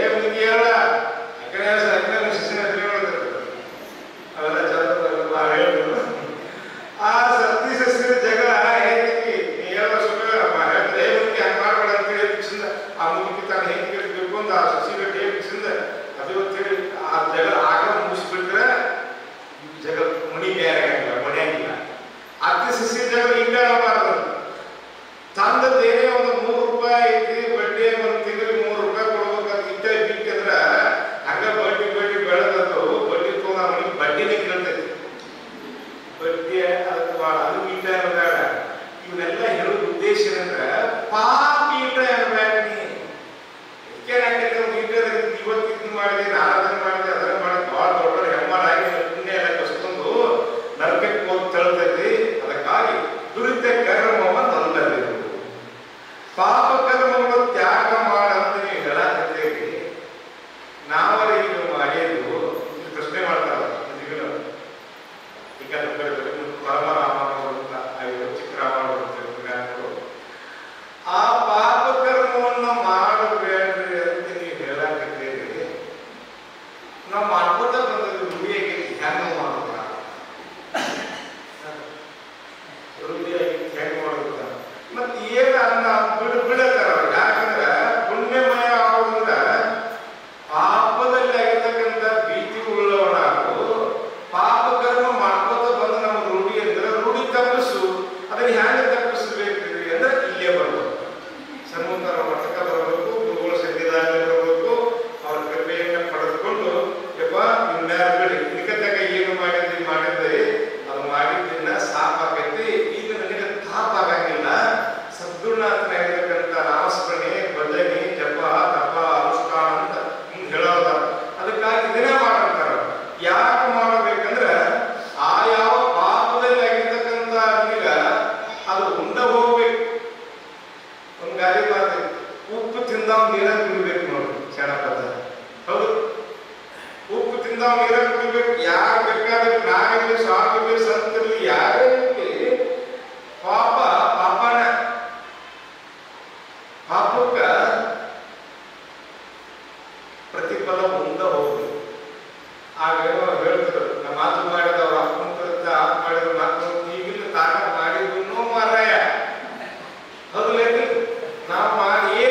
ಏನ್ ಹೇಳ ಅಕಡೆ ಅಕ್ಕನ ಶಿಶಿನ ಅವೆಲ್ಲ ಚಂದ ಹೇಳಿದ್ರು. ಆ ಸತ್ತಿ ಸಸ್ಯದ ಜಗಳ ಹೇಗೆ ಹೇಳೋ ಸುಖ ಹೇಳ್ತಾರೆ ಹಂಗೆ ಮಾಡ್ಬೇಡ ಅಂತ ಹೇಳಿ ಆ ಮುಗಿ ತಾನು ಹೆಂಗೆ ಬೇಕು ಅಂತ ಆ ಸಸಿಗಟ್ಟಿ ಹೇಗಿಸಿಂದ ಅದು ಅಂತೇಳಿ ಆ ಜಗಳ ಆಗ ಮುಗಿಸ್ಬಿಟ್ರೆ ಜಗಳ ಮಣಿ ಬೇರೆ ಆಗಿಲ್ಲ, ಮನೆಯಾಗಿಲ್ಲ. ಅತಿ ಸಸಿ ಜಗಳ ಹಿಂಗೆ ಆಗಬಾರ್ದು. ತಂದದ್ದೇನೇ ಒಂದು 100 ರೂಪಾಯಿ ಐತಿ ಬಡ್ಡಿ ಒಂದು ತಿಂಗಳಿಗೆ 3 ರೂಪಾಯಿ ಕೊಡ್ಬೇಕಂತ ಇದ್ದ ಬಿಕ್ಕಂದ್ರ ಹಂಗ ಬಡ್ಡಿ ಬಡ್ಡಿ ಬೆಳೆದವು. ಬಡ್ಡಿ ತಗೊಂಡ ಮನೆಗೆ ಬಡ್ಡಿನೇ ಕೇಳ್ತೈತಿ. ಬಡ್ಡಿ ಅದಕ್ಕೆ ಭಾಳ ಅದು ಈಟ ಬೇಡ. ಇವನ್ನೆಲ್ಲ ಹೇಳೋ ಉದ್ದೇಶ ಏನಂದ್ರೆ ಪಾಪ ಈಟ ಬೇಡ. ಏನಾಗೈತೆ ಒಂದು ಈಟ ಇವತ್ತು ಇದು ಮಾಡಿದೆ, ನಾನು ಅದನ್ನ ಮಾಡಿದೆ, ಅದನ್ನ ಮಾಡಿದೆ, ಭಾಳ ದೊಡ್ಡ ಹೆಮ್ಮರಾಗಿ ಪುಣ್ಯ ಎಲ್ಲ ಕಸ್ಕೊಂಡು ನರಕಕ್ಕೆ ಹೋಗಿ ತಳ್ತೈತಿ. ಅದಕ್ಕಾಗಿ ದುರಿತ ಕರ್ಮವನ್ನು ಅಲ್ಲಬೇಕು. ಪಾಪ ಕರ್ಮಗಳು ತ್ಯಾಗ ಮಾಡಂತ ನೀವು ಹೇಳಕತ್ತೇವಿ. ನಾವರ ಈಗ ಮಾಡಿದ್ದು ಪ್ರಶ್ನೆ ಮಾಡ್ತಾರ ಈಗ ಪರಮರಾಮರು ಚಿಕ್ಕರಾಮರು ಆ ಪಾಪ ಕರ್ಮವನ್ನು ಮಾಡಬೇಡ್ರಿ ಅಂತ ನೀವು ಹೇಳಕತ್ತೇವಿ. ನಾವು ಮಾಡ್ಕೊತ ಬಂದದ್ದು ರೂಢಿಯಾಗಿ ಧ್ಯಾನ ಮಾಡೋದ, ರೂಢಿಯಾಗಿ ಧ್ಯಾನ ಮಾಡೋದ. ಮತ್ತೆ ಏನ ಅನ್ನ ಬಿಡತಾರ. ಯಾಕಂದ್ರೆ ಪುಣ್ಯಮಯ ಆಗೋದ್ರ ಪಾಪದಲ್ಲಿ ಆಗಿರ್ತಕ್ಕಂಥ ಭೀತಿ ಉಳ್ಳವನಾಗು. ಪಾಪ ಕರ್ಮ ಮಾಡ್ಕೋತ ಬಂದು ನಮ್ಮ ರೂಢಿ ಅಂದ್ರೆ ರೂಢಿ ತಪ್ಪಿಸು. ಅದನ್ನ ಹ್ಯಾಂಗ ತಪ್ಪಿಸಬೇಕು ಅಂದ್ರೆ ಇಲ್ಲೇ ಬರ್ಬೇಕು, ಸನ್ಮುಖರ ಮಠಕ ಬರಬೇಕು, ಗುರುಗಳ ಸನ್ನಿಧಾನ ಬರಬೇಕು, ಅವ್ರ ಕೃಪೆಯನ್ನು ಪಡೆದುಕೊಂಡು ಯಪ್ಪ ಇನ್ಯಾರು ನಿಕತ್ತಾಗ ಏನು ಮಾಡಿದ್ರಿ ಅದು ಮಾಡಿದ್ದನ್ನ ಸಾಪಾಗೈತಿ. ಈಗ ನನಗೆ ತಾಪ ಆಗಂಗಿಲ್ಲ. ಸದ್ಗುರುನಾಥನಾಗಿರ್ತಕ್ಕಂಥ ನಾಮಸ್ಮರಣೆ, ಭಜನೆ, ಜಪ, ತಪ, ಅನುಷ್ಠಾನ ಅಂತ ಹಿಂಗೆ ಹೇಳೋದ. ಅದಕ್ಕಾಗಿ ಇದನ್ನೇ ಮಾಡಂತಾರ. ಯಾಕೆ ಮಾಡಬೇಕಂದ್ರೆ ಆ ಯಾವ ಪಾಪದಲ್ಲಿ ಆಗಿರ್ತಕ್ಕಂಥ ಈಗ ಅದು ಉಂಡ ಹೋಗ್ಬೇಕು. ಒಂದು ಗಾಡಿ ಮಾತು, ಉಪ್ಪು ತಿಂದವ್ ನೀರ ಕುಡಿಬೇಕು ನೋಡಿ, ಕ್ಷಣಪದ ಹೌದು. ಉಪ್ಪು ತಿಂದವ್ ನೀರ ಕುಡಿಬೇಕು. ಯಾರು ಬೇಕಾದ್ರೆ ನಾವಿರ್ಲಿ, ಸ್ವಾಮಿ ಸಂತರ್ಲಿ, ಯಾರೇ ಪಾಪ ಪಾಪನ ಪಾಪಕ್ಕ ಪ್ರತಿಫಲ ಮುಂದ ಹೋಗ್ಬೇಕು. ಆಗ ಹೇಳ್ತಾರೆ ನಮ್ಮ ಮಾತು ಮಾಡಿದವ್ರು ಅಪ್ಪಂತ ಆಪ್ ಮಾಡಿದ್ರು ಮಾತು ಈಗಿನ ತಾಕ ಮಾಡಿದ್ರು ಮಾರಾಯ ಹೌದು. ನಾವು ಮಾಡಿ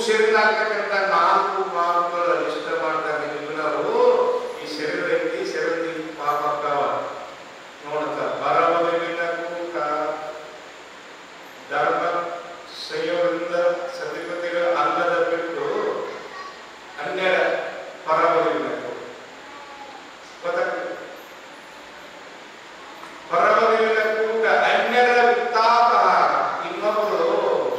ಶರೀರದಾಗ್ತಕ್ಕಂಥ 4 ಪಾಪಗಳು ಇಷ್ಟ ಮಾಡ್ತಾರೆ ನಿಮ್ಮನವರು. ಈ ಶರೀರ ಐತಿ, ಶರೀರದಲ್ಲಿ ಪಾಪ ಆಗ್ತಾವ ನೋಡ್ತ ಬರವಲಿನ ಕೂಟ ಧರ್ಮ ಸಂಯೋಗದಿಂದ ಸತಿಪತಿಗಳ ಅಲ್ಲದ ಬಿಟ್ಟು ಅನ್ಯರ ಪರವಲಿಬೇಕು. ಪರವಲಿನ ಕೂಟ ಅನ್ಯರ ವಿತ್ತಾಪಹಾರ, ಇನ್ನೊಬ್ಬರು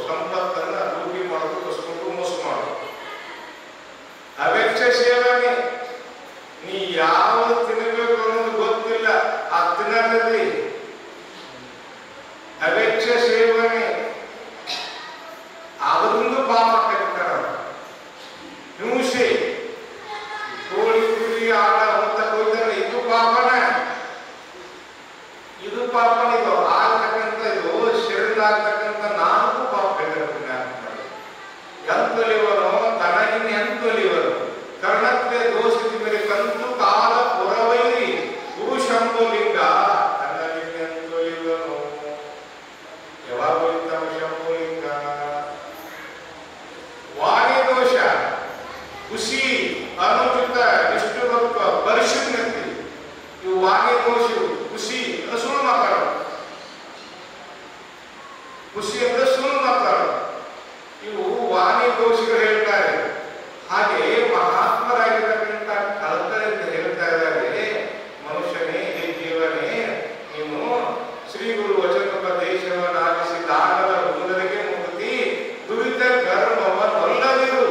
ಸಂಪತ್ತನ್ನ ಲೂಟಿ ಮಾಡೋದು, ಕಸ್ಕೊಂಡು ಮೋಸ ಮಾಡೋದು. ಅವೆಚ್ಚ ಸೇವನೆ, ನೀ ಯಾವುದು ತಿನ್ನಬೇಕು ಅನ್ನೋದು ಗೊತ್ತಿಲ್ಲ, ಆ ತಿನ್ನದಲ್ಲಿ ಅವೆಚ್ಚ ಸೇವನೆ, ಅದೊಂದು ಪಾಪ ಕರೀತಾರ. ಹಿಂಸೆ, ಕೋಳಿ ಕುರಿ ಆಟ ಅಂತ ಹೋಗ್ತಾರೆ, ಇದು ಪಾಪನ, ಇದು ಪಾಪನ. ಇದು ಆಗ್ತಕ್ಕಂಥ ಇದು ಶರೀರದಾಗ್ತಕ್ಕಂಥ 4 ಪಾಪ ಹೇಳ್ತಾರೆ. ಎಂತೊಲಿವನು ತನಗಿನ ಎಂತೊಲಿವನು ಕರ್ಣತ್ವೆ ದೋಷಿತ ಮೇಲೆ ಕಂತು ಕಾಲ ಪುರವೈರಿ ಪುರುಷಂಬುಲಿಂಗ ತನಗಿನ ಎಂತೊಲಿವನು. ಯಾವಾಗ ಹೋಗ್ತಾವ ಶಂಭುಲಿಂಗ? ವಾಣಿ ದೋಷ, ಖುಷಿ, ಅನುಚಿತ, ನಿಷ್ಠುರತ್ವ, ಪರಿಶುದ್ಧತೆ, ಇವು ವಾಣಿ ದೋಷವು. ಖುಷಿ ಅಂದ್ರೆ ಸುಳ್ಳು ಮಾತಾಡೋದು, ಖುಷಿ ಅಂದ್ರೆ ಸುಳ್ಳು ಮಾತಾಡೋದು, ಇವು ವಾಣಿ ದೋಷಗಳು ಹೇಳ್ತಾರೆ. ಹಾಗೆ ಮಹಾತ್ಮರಾಗಿರ್ತಕ್ಕಂಥ ಕಲ್ಕರಿಂದ ಹೇಳ್ತಾ ಇದ್ದಾರೆ, ಮನುಷ್ಯನೇ, ಹೇ ಜೀವನೇ, ನೀನು ಶ್ರೀ ಗುರು ವಚನೋಪದೇಶವನ್ನಾಗಿಸಿದಾಗದ ಹುಡುಗರಿಗೆ ಮುಕ್ತಿ, ದುರಿತ ಕರ್ಮವನ್ನಲ್ಲದಿರು,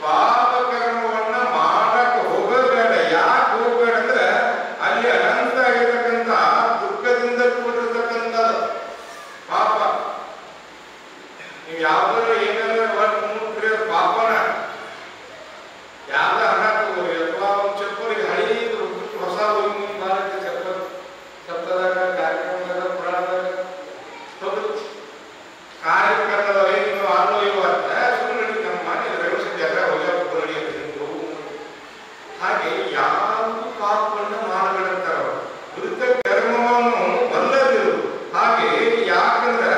ಪಾಪ ಕರ್ಮವನ್ನ ಮಾಡಕ್ಕೆ ಹೋಗಬೇಡ. ಯಾಕೆ ಹೋಗಬೇಡ ಅಂದ್ರೆ ಅಲ್ಲಿ ಅನಂತ ಆಗಿರ್ತಕ್ಕಂಥ ದುಃಖದಿಂದ ಕೂಡಿರ್ತಕ್ಕಂಥ ಪಾಪ. ನೀವು ಯಾವ್ದಾದ್ರು ಏನಾದ್ರು ಮುಟ್ಟಿರೋ ಪಾಪನ, ಯಾವ್ದ ಹಣ ತಗೋರಿ ಅಥವಾ ಒಂದು ಚಪ್ಪಲಿಗೆ ಹಳೀದು ಹೊಸ ಭಾರತ ಚಪ್ಪಲ್ ಸಪ್ತದಾಗ ಕಾರ್ಯಕ್ರಮದಾಗ ಪುರಾಣದಾಗ ಹೋಗುದು ಕಾರ್ಯಕ್ರಮದ ನೀವು ಆರು ಇವತ್ತ ಸುಮ್ಮನೆ ನಮ್ಮ ಮನೆ ರೇವಸತಿ ಎಲ್ಲ ಹೋಗಿ ಹಾಗೆ ಯಾವುದು ಪಾಪವನ್ನು ಮಾಡಬೇಡಂತಾರ. ದುರಿತ ಕರ್ಮವನ್ನು ಒಲ್ಲದಿರು. ಹಾಗೆ ಯಾಕಂದ್ರೆ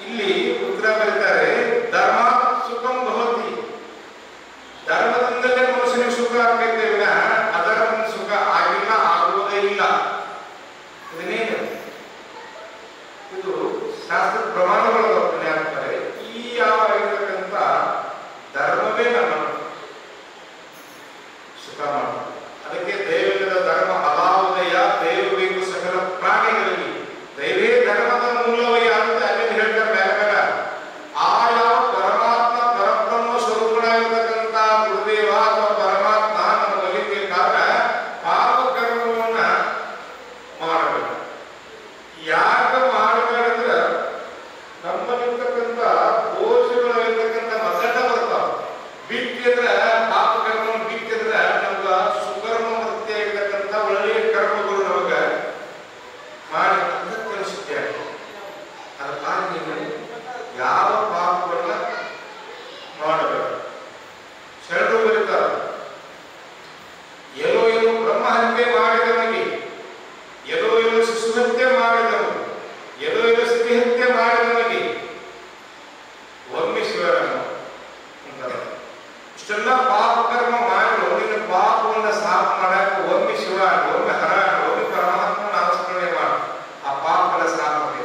ಇಲ್ಲಿ ಉತ್ತರ ಬರೀತಾರೆ, ಧರ್ಮ ಸುಖಂ ಭವತಿ, ಧರ್ಮದಿಂದಲೇ ಮನುಷ್ಯನಿಗೆ ಸುಖ ಆಗ್ತೈತೆ ವಿನಃ ಅಧರ್ಮದ ಸುಖ ಆಗಿಲ್ಲ, ಆಗುವುದೇ ಇಲ್ಲ. ಇದನ್ನೇನು ಇದು ಶಾಸ್ತ್ರ ಪ್ರಮಾಣಗಳು ಆಗ್ತಾರೆ. ಈ ಯಾವ ಇರತಕ್ಕಂಥ ಧರ್ಮವೇ ನಮ್ಮ ಸುಖ ಮಾಡುತ್ತೆ. ಅದಕ್ಕೆ ದೈವದ ಧರ್ಮ ಅಭಾವದಯ ದೈವ ಬೇಕು ಸಕಲ ಪ್ರಾಣಿಗಳಲ್ಲಿ, ದೈವೇ ಧರ್ಮದ ಮೂಲವೇ ಅಂತ ಅಲ್ಲಿ ಹೇಳ್ತಾರೆ. ಬೇರೆ ಬೇರೆ ಆ ಯಾವ ಪರಮಾತ್ಮ ಪರಬ್ರಹ್ಮ ಸ್ವರೂಪನಾಗಿರ್ತಕ್ಕಂಥ ಗುರುದೇವ ಅಥವಾ ಪರಮಾತ್ಮ ನಮ್ಮ ಬಲಿಬೇಕಾದ್ರೆ ಪಾಪ ಕರ್ಮವನ್ನ ಮಾಡಬೇಕು. ಯಾಕೆ ಮಾಡಬೇಕಂದ್ರೆ ನಮ್ಮಲ್ಲಿರ್ತಕ್ಕಂಥ ದೋಷಗಳಿರ್ತಕ್ಕಂಥ ಮಸಟ ಬರ್ತಾವ. ಬಿಟ್ಟಿದ್ರೆ ಪಾಪ ಕರ್ಮವನ್ನು ಬಿಟ್ಟಿದ್ರೆ ನಮ್ಗ ಸುಕರ್ಮ ವೃತ್ತಿ ಆಗಿರ್ತಕ್ಕಂಥ ಒಳ್ಳೆಯ ಕರ್ಮಗಳು ನಮಗ ಮಾಡಿ ಕಲಿಸುತ್ತೆ. ಅದಕ್ಕಾಗಿ ನೀವು ಯಾವ ಪಾಪವನ್ನ ಮಾಡಬೇಕು. ಶರಣರು ಬರೀತಾರೆ, ಎಲ್ಲೋ ಎಲ್ಲೋ ಬ್ರಹ್ಮ ಹತ್ಯೆ ಮಾಡಿದವನಿಗೆ, ಎಲ್ಲೋ ಎಲ್ಲೋ ಶಿಶು ಹತ್ಯೆ ಮಾಡಿದವನು, ಎಲ್ಲೋ ಎಲ್ಲೋ ಸ್ತ್ರೀ ಹತ್ಯೆ ಮಾಡಿದವನಿಗೆ ಒಮ್ಮೆ ಶಿವರನ್ನು ಅಂತಾರೆ. ಇಷ್ಟೆಲ್ಲ ಪಾಪ ಕರ್ಮ ಮಾಡಿ ನಿನ್ನ ಪಾಪವನ್ನ ಸಾಫ್ ಮಾಡಕ್ಕೆ ಒಮ್ಮೆ ಶಿವ, ಒಮ್ಮೆ ಹರ, ಒಮ್ಮೆ ಪರಮಾತ್ಮ ನಾಮಸ್ಮರಣೆ ಮಾಡು. ಆ ಪಾಪಗಳ ಸಾಫೆ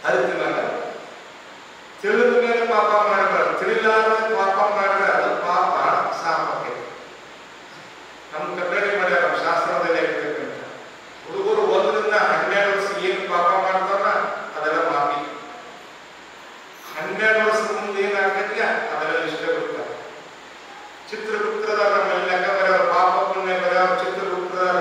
ಅರಿತ ಮೇಲೆ ತಿಳಿದ ಮೇಲೆ ಪಾಪ ಮಾಡಬಾರ್ದು. ತಿಳಿಲಾರ ಪಾಪ ಮಾಡಿದ್ರೆ ಅದು ಪಾಪ ಸಾಫೆ. ನಮ್ಮ ಕಟ್ಟಡಿ ಮಾಡ್ಯಾರ ನಮ್ಮ ಶಾಸ್ತ್ರದಲ್ಲಿ ಆಗಿರ್ತಕ್ಕಂಥ ಹುಡುಗರು 1 ರಿಂದ 12 ವರ್ಷ ಏನು ಪಾಪ ಮಾಡ್ತಾರ ಅದೆಲ್ಲ ಮಾಪಿ. 12 ವರ್ಷದ ಮುಂದೆ ಏನಾಗ್ತೈತಿ ಅದೆಲ್ಲ ಇಷ್ಟ ಬಿಡ್ತಾರೆ. ಚಿತ್ರಗುಪ್ತದಾಗ ನಮ್ಮ ಲೆಕ್ಕ ಬರೆಯವ್ರ ಪಾಪ ಪುಣ್ಯ ಬರೆಯವ್ರ ಚಿತ್ರಗುಪ್ತದಾಗ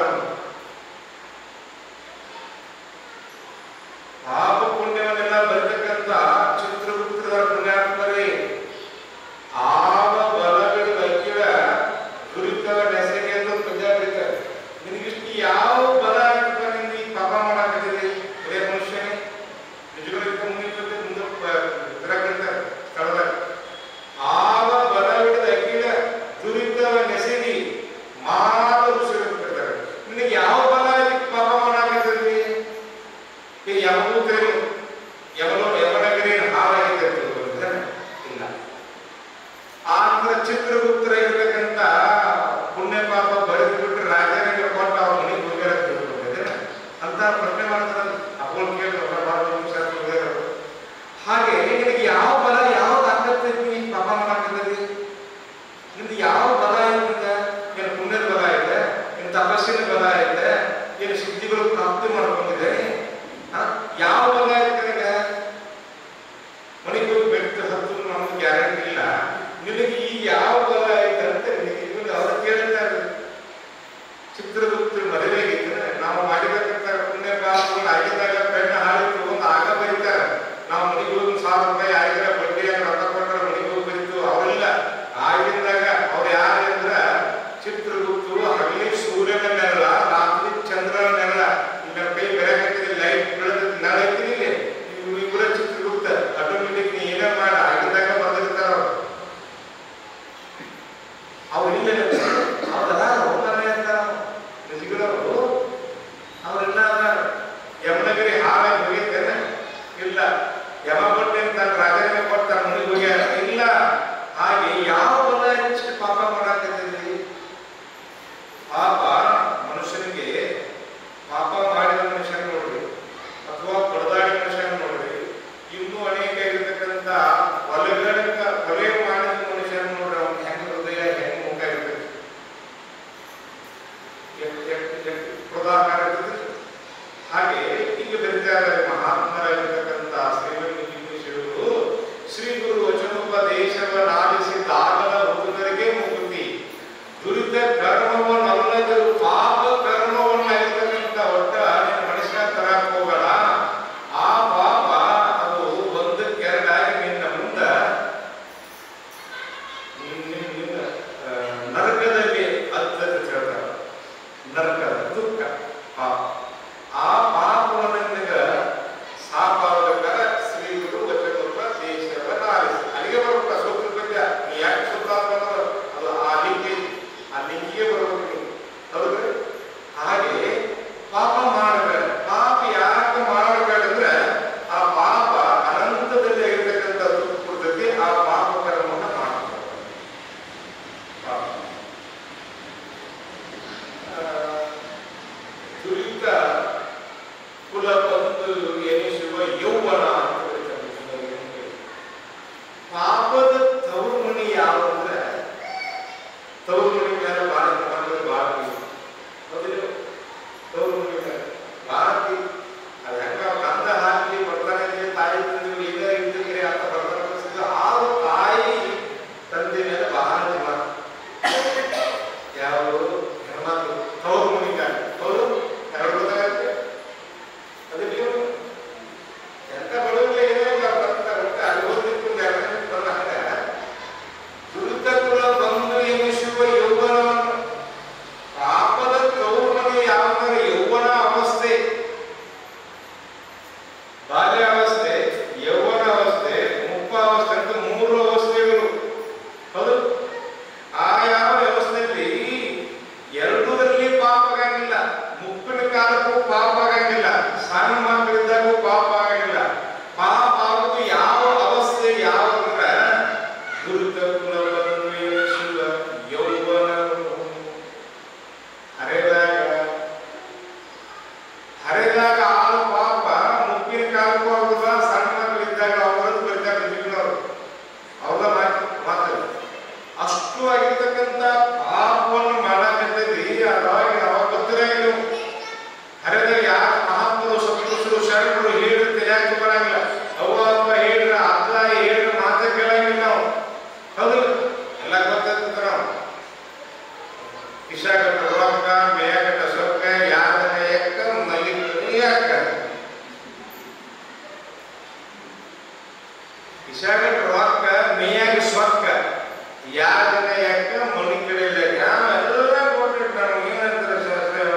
ಚಿತ್ರಗುಪ್ತರ ಇರತಕ್ಕಂತ ಪುಣ್ಯ ಪಾಪ ಬರೆದು ಬಿಟ್ಟು ರಾಜನಿಗೆ ಕೊಟ್ಟು ಅವ್ರ ಮನೆಗೆ ಹೋಗ್ಯಾರ ತಿಳ್ಕೊಂಡಿದ್ದೇನೆ ಅಂತ ಪ್ರಶ್ನೆ ಮಾಡ್ತಾರೆ. ಅಪ್ಪಳು ಕೇಳಿ ಹಾಗೆ ನಿನಗೆ ಯಾವ ಬಲ ಯಾವ ತಾಕತ್ತು ನೀ ಪಾಪ ಮಾಡಾಕತ್ತದಿ? ನಿಮ್ದು ಯಾವ ಬಲ ಇದೆ? ಏನು ಪುಣ್ಯದ ಬಲ ಇದೆ? ಏನು ತಪಸ್ಸಿನ ಬಲ ಇದೆ? ಏನು ಸಿದ್ಧಿಗಳು ಪ್ರಾಪ್ತಿ ಮಾಡ್ಕೊಂಡಿದೆ? ಯಾವ ಬಲ ಇದೆ ನಿನಗೆ? ಮನೆಗೆ ಹೋಗಿ ಬೆಟ್ಟು ಹತ್ತು ನಮ್ಗೆ ಗ್ಯಾರಂಟಿ ಇಲ್ಲ. ನಿನಗೆ ಈ ಯಾವ ಬಲ ಇದೆ ಅಂತ ಅವ್ರು ಕೇಳ್ತಾರೆ. ಚಿತ್ರಗುಪ್ತರ ಮದುವೆಗಿದ್ರೆ ನಾವು ಮಾಡಿರ್ತಕ್ಕಂಥ ಪುಣ್ಯ ಪಾಪಗಳು ಆಗಿದ್ದಾಗ ಪೆಣ್ಣ ಹಾಳಿತು ಒಂದು ಆಗ ಬರೀತಾರೆ. ನಾವು ಮನೆಗೆ ಹೋಗಿ 1000 ರೂಪಾಯಿ ಆಗಿದ್ರೆ ಬಡ್ಡಿಯಾಗಿ ರೊಕ್ಕ ಕೊಟ್ಟರೆ ಮನೆಗೆ ಹೋಗಿ ಬರೀತು. ಅವರೆಲ್ಲ ಆಗಿದ್ದಾಗ ಅವ್ರು ಯಾರು ಅಂದ್ರ ಚಿತ್ರಗುಪ್ತರು ಹಗಲಿ ಸೂರ್ಯನ ನೆರಳ, ರಾತ್ರಿ ಚಂದ್ರನ ನೆರಳ. ಇಲ್ಲ ಕೈ ಬೆಳಕತ್ತಿದೆ, ಲೈಟ್ ಬೆಳೆದ ನೆರಳ ಐತಿ. ಇಬ್ಬರ ಚಿತ್ರಗುಪ್ತ ಆಟೋಮೆಟಿಕ್ ನೀ ಏನೇ ಮಾಡ ಆಗಿದ್ದಾಗ ಬಂದಿರ್ತಾರ ಅವ್ರು. ಇಲ್ಲ ಅವ್ರಲ್ಲ ಹೋಗ್ತಾನೆ ಅಂತಾರ ನಿಜಗಳವರು. ಅವರೆಲ್ಲ ಯಮನಗಿರಿ ಹಾವಾಗಿ ಹೋಗಿದ್ದೇನೆ ಇಲ್ಲ, ಯಮ ಕೊಟ್ಟೆ ಅಂತ ರಾಜನೇ ಕೊಡ್ತಾರ ಮನೆಗೆ ಹೋಗ್ಯಾರ ಇಲ್ಲ. ಹಾಗೆ ಯಾವ ಬಲ ಇಷ್ಟು ಪಾಪ ಮಾಡಾಕತ್ತಿದ್ರಿ? ಪಾಪ ಮನುಷ್ಯನಿಗೆ ಪಾಪ ಮಾಡಿದ ಮನುಷ್ಯನ ನೋಡ್ರಿ, ಅಥವಾ ಬಡದಾಡಿದ ಮನುಷ್ಯನ ನೋಡ್ರಿ, ಇನ್ನೂ ಅನೇಕ ಇರತಕ್ಕಂಥ ಕೊಲೆ ಮಾಡಿದ ಮನುಷ್ಯನ ನೋಡ್ರಿ. ಅವ್ನ ಹೆಂಗ ಹೃದಯ ಹೆಂಗ್ ಮುಖ ಇರ್ತದೆ, ಪ್ರದಾಕಾರ ಇರ್ತದೆ. ಹಾಗೆ ಈಗ ಬರೀತಾರೆ ಮಹಾತ್ಮರಾಗಿರ್ತಕ್ಕಂಥ ಶ್ರೀಗಳು, ಶ್ರೀ ಗುರು ವಚನೋಪದೇಶವನ್ನಾಲಿಸಿದಾಗಲ ಹುಡುಗರಿಗೆ ಮುಕ್ತಿ, ದುರಿತ ಕರ್ಮವನ್ನಲ್ಲದರು ಪಾಪ ಕರ್ಮವನ್ನಾಗಿರ್ತಕ್ಕಂಥ ಒಟ್ಟ ನಿನ್ನ ಮನುಷ್ಯನ ತರಕ್ ಹೋಗಲ್ಲ. ಆ ಪಾಪ ಅದು ಒಂದಕ್ಕೆರಡಾಗಿ ನಿನ್ನ ಮುಂದ ನರಕದಲ್ಲಿ ಅತ್ತದ ಹೇಳ್ತಾರ. ನರಕದ ದುಃಖ ಪಾಪ. ಆ ಪಾಪವನ್ನು ನಿನಗೆ ಸಾಪಾಗಬೇಕಾದ್ರೆ ಶ್ರೀ ಗುರು ವಚನೋಪದೇಶವನ್ನಾಲಿಸಿ ಅಲ್ಲಿಗೆ ಬರ್ಬೇಕ. ಸೂತ್ರ ಬಗ್ಗೆ ನೀ ಯಾಕೆ ಸೂತ್ರ ಅದು ಆ ಲಿಂಕಿಗೆ ಬರ್ಬೇಕು. ಹೌದ್ರಿ? ಹಾಗೆ ಪಾಪ ಮಾಡಬೇಡ. ಪಾಪ ಯಾಕೆ ಮಾಡಬೇಕಂದ್ರೆ ಆ ಪಾಪ ಅನಂತದಲ್ಲಿ ಆಗಿರ್ತಕ್ಕಂಥ ದುಃಖ ಕೊಡ್ತೈತಿ. ಆ ಪಾಪ ಕರ್ಮವನ್ನು ಮಾಡಬೇಕು. ದುರಿತ ಕುಲ ಬಂದು ಎನಿಸುವ ಯೌವನ ಅಂತ ಹೇಳ್ತಾರೆ. ಪಾಪದ ತವರು ಮಣಿ ಯಾವಂದ್ರೆ ತವರು ಮಣಿ ಮೇಲೆ ಬಾರತಿ. ತವರು ಮಣಿ ಮೇಲೆ ಬಾರತಿ ಅದು ಹೆಂಗ ಗಂಧ ಹಾಕಿ ಬರ್ತಾನೆ ತಾಯಿ ತಂದೆ ಇಲ್ಲೇ ಇದ್ದಿದ್ರೆ ಅಂತ ಬರ್ತಾನೆ. ಆಗ ತಾಯಿ ತಂದೆ ಮೇಲೆ ಬಹಳ ಜೀವ ಯಾವ ಹೆಣ್ಮಕ್ಳು ತವರು ಮಣಿಗ ಅವರು ಎರಡು ಗೊತ್ತಾಗತ್ತೆ. ಅದೇ ನೀವು ಎಂತ ಬಡವರಿಗೆ ಏನೋ ಬರ್ತಾರೆ ಅಲ್ಲಿ ಓದಿತ್ತು ಬಂದ ದುರಿತ ಕುಲ ಬಂದು ಎನಿಸುವ ಯೌವನವನ್ನು. ಪಾಪದ ತವರು ಮನೆ ಯಾವಂದ್ರೆ ಯೌವನ ಅವಸ್ಥೆ, ಬಾಲ್ಯಾವಸ್ಥೆ, ಯೌವನ ಅವಸ್ಥೆ, ಮುಪ್ಪಾವಸ್ಥೆ ಅಂತ 3 ಅವಸ್ಥೆಗಳು. ಹೌದು? ಆ ಯಾವ ವ್ಯವಸ್ಥೆಯಲ್ಲಿ ಎರಡೂರಲ್ಲಿ ಪಾಪ ಆಗಂಗಿಲ್ಲ. ಮುಪ್ಪಿನ ಕಾಲಕ್ಕೂ ಪಾಪ ಆಗಂಗಿಲ್ಲ, ಸಣ್ಣ ಮಕ್ಕಳಿದ್ದಾಗೂ ಪಾಪ ಆಗಂಗಿಲ್ಲ. ಪಾಪ ಆಗುವುದು ಯಾವ ಅವಸ್ಥೆ ಯಾವಂದ್ರೆ ದುರಿತ ಕುಲವನ್ನು ಎನಿಸುವ ಯೌವನ. ಹರೆದಾಗ ಆ ಪಾಪ ಮುಪ್ಪಿನ ಕಾಲಕ್ಕೂ ಆಗುದ, ಸಣ್ಣ ಮಕ್ಕಳಿದ್ದಾಗ ಅವರದ್ದು ಬರೀತಾರೆ ನಿಜಗಳವರು ಅವ್ರ ಮಾತು. ಅಷ್ಟು ಆಗಿರ್ತಕ್ಕಂಥ ಪಾಪವನ್ನು ಮಾಡಾಕತ್ತೈತಿ. ಅದಾಗ ಅವಾಗ ಗೊತ್ತಿರಂಗಿಲ್ಲ. ಹರಿದಾಗ ಯಾರ ಮಹಾತ್ಮರು ಸತ್ಪುರುಷರು ಶರಣರು ಹೇಳಿದ್ರೆ ತಿಳಿಯಾಕೆ ಬರಂಗಿಲ್ಲ. ಅವ್ವ ಅಪ್ಪ ಹೇಳ್ರ ಅದ್ಲ ಹೇಳ್ರ ಮಾತ ಕೇಳಂಗಿಲ್ಲ ನಾವು. ಹೌದು? ಎಲ್ಲ ಗೊತ್ತಾಗ್ತದ. ನಾವು ಇಶಾಗಟ್ಟ ರೊಕ್ಕ, ಮೇಯಗಟ್ಟ ಸೊಕ್ಕ, ಯಾರ ಎಕ್ಕ ಮಲ್ಲಿ ಯಾಕ ಇಶಾಗಟ್ಟ ರೊಕ್ಕ, ಮೇಯಾಗ ಸೊಕ್ಕ, ಯಾರನ್ನ ಯಾಕ ಮನಿ ಕಡೆಯಲ್ಲ ಎಲ್ಲ ಕೊಟ್ಟಿಟ್ಟು ನಮ್ಗೆ ಏನಂತಾರೆ ಶಾಸ್ತ್ರ ಎಲ್ಲ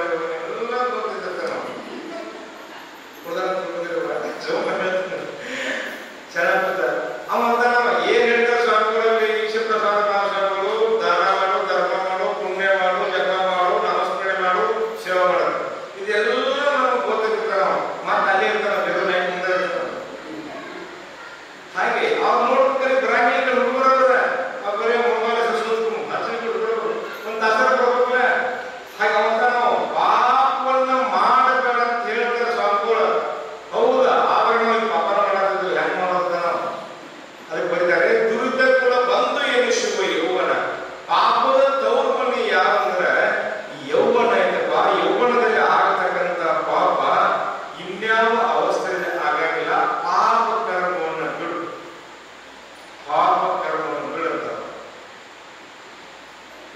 ಗೊತ್ತಿರ್ತದೆ. ನಾವು ಚೆನ್ನಾಗ ಅವಂತ ಏನ್ ಹೇಳ್ತಾರೆ ಸ್ವಾಮಿಗಳಲ್ಲಿ, ಈಶ ಪ್ರಸಾದ ಸ್ವಾಮಿಗಳು, ದಾನ ಮಾಡು, ಧರ್ಮ ಮಾಡು, ಪುಣ್ಯ ಮಾಡು, ಜಪ ಮಾಡು,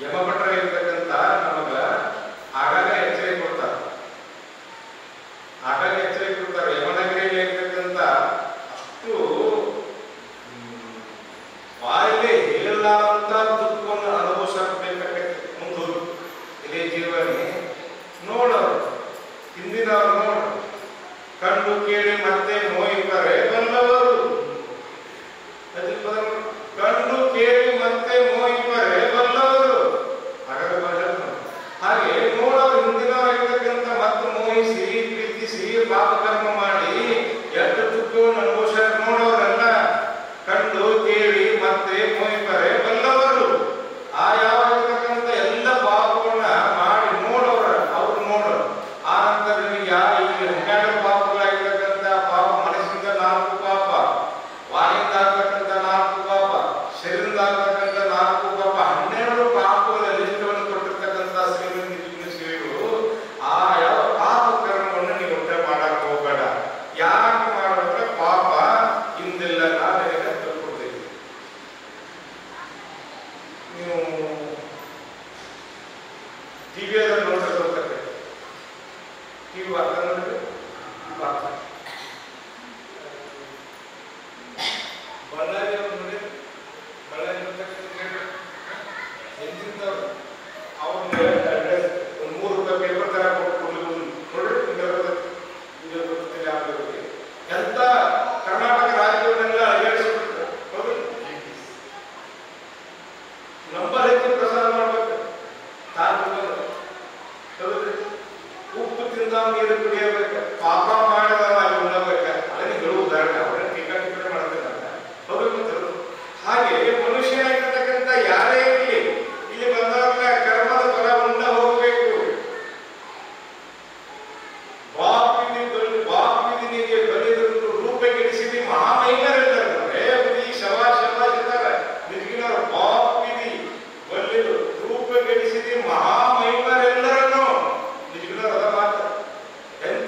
ಯಮಭಟ್ರ ಇರ್ತಕ್ಕಂಥ ನಮಗ ಆಗಾಗ ಎಚ್ಚರಿಕೆ ಕೊಡ್ತಾರೆ. ಆಗಾಗ ಎಚ್ಚರಿಕೆ ಕೊಡ್ತಾರೆ. ಯಮನಗರಿಯಲ್ಲಿ ಇರ್ತಕ್ಕಂಥ ಅಷ್ಟು ಬಾಯಿಗೆ ಹೇಳಲಾರಂತ ದುಃಖವನ್ನು ಅನುಭವಿಸಬೇಕಾಗತ್ತೆ. ಮುಂದೂರು ಇದೇ ಜೀವನೇ ನೋಡೋರು ಹಿಂದಿನವರು ನೋಡು ಕಂಡು ಕೇಳಿ ಮತ್ತೆ ಮೋಹಿಪರೆ ಬಲ್ಲವರು. ಕಂಡು ಕೇಳಿ ಮತ್ತೆ ಮೋಹಿಪರೆ ಬಲ್ಲವರು. ಹಾಗೆ ನೋಡೋರು ಹಿಂದಿನವರಾಗಿರ್ತಕ್ಕಂಥ ಮತ್ತು ಮೋಹಿಸಿ ಪ್ರೀತಿಸಿ ಪಾಪಕರ್ಮ ಮಾಡಿ ಎಷ್ಟು ದುಃಖವನ್ನು ಅನುಭವಿಸ ನೋಡೋರೆಲ್ಲ ಕಂಡು ಕೇಳಿ ಮತ್ತೆ ಮೋಹಿಪರೆ ಬಲ್ಲವರು. ಆ ಯಾವ ಇರ್ತಕ್ಕಂಥ ಎಲ್ಲ ಪಾಪಗಳನ್ನ ಮಾಡಿ ನೋಡೋರ ಅವ್ರು ನೋಡೋರು. ಆ ನಂತರ ಈಗ 12 ಪಾಪಗಳಾಗಿರ್ತಕ್ಕಂಥ ಪಾಪ, ಮನಸ್ಸಿಂದ 4 ಪಾಪ, ವಾಯಿಂದ ಆಗ್ತಕ್ಕಂಥ 4 ಪಾಪ, ಶರೀರದಿಂದ ಆಗ್ತಕ್ಕಂಥ 4 ಪಾಪ, 12 ಪಾಪಗಳ ಲಿಸ್ಟವನ್ನು ಕೊಟ್ಟಿರ್ತಕ್ಕಂಥ ಶ್ರೀಗಳು. ಆ ಯಾವ ಪಾಪ ಕರ್ಮವನ್ನು ನೀವು ಉಂಟೆ ಮಾಡಕ್ ಹೋಗಬೇಡ. ಯಾಕೆ ಮಾಡೋದ್ರೆ ಪಾಪ ಹಿಂದೆಲ್ಲ ನಾವೇಗ ತಿಳ್ಕೊಡ್ತೀವಿ. ನೀವು ಟಿವಿಯಲ್ಲಿ ನೋಡ್ತಾರೆ, ಟಿವಿ ವಾರ್ತೆ ನೋಡಿದ್ರೆ ಬಳ್ಳಾರಿ ನೋಡಿ, ಬಳ್ಳಾರಿ ಎಂತಿಂತವ್ರು ಅವ್ರಿಗೆ ಒಂದು 3 ರೂಪಾಯಿ ಪೇಪರ್ ತರ ಕೊಟ್ಟು ನೋಡ್ರಿ ಎಂತ ಕರ್ನಾಟಕ ರಾಜ್ಯವನ್ನೆಲ್ಲ ಅಳಿಯಾಡಿಸ್ಬಿಡ್ತಾರೆ. ಹೌದು, ನಂಬರ್ ಹೆಚ್ಚು ಪ್ರಸಾರ ಮಾಡ್ಬೇಕು. ಹೌದ್ರಿ, ಉಪ್ಪು ತಿಂದ ನೀರು ಕುಡಿಯಬೇಕು, ಪಾಪ ಮಾಡಿದವ ಅಲ್ಲಿ ಉಣ್ಣಬೇಕ. ಅದನ್ನ ಹೇಳುವ ಉದಾಹರಣೆ. ಅವ್ರನ್ನ ಟೀಕಾ ಟಿಪ್ಪಣಿ ಮಾಡ್ತಿದ್ದಾರೆ. ಹೌದು, ಹಾಗೆ ಮನುಷ್ಯನಾಗಿರ್ತಕ್ಕಂಥ ಯಾರೇ ಇರಲಿ, ಇಲ್ಲಿ ಬಂದವರ ಕರ್ಮದ ಫಲ ಉಂಡ ಹೋಗಬೇಕು. ಬಾಪಿನಿಗೆ ಬಲಿದ್ರು ರೂಪಗೆಡಿಸಿದಿ ಮಹಾಮಹಿಮರೆಲ್ಲರೇ ಈ ಶವಾಶ್ ಇದ್ದಾರೆ. ನಿಜಗಿನವರು ಬಾಪಿನಿ ಬಲ್ಲಿರು ರೂಪಗೆಡಿಸಿದಿ ಮಹಾಮಹಿಮರೆಲ್ಲರನ್ನು. ನಿಜಗಿನವರು ಅದ ಮಾತು ಎಂತ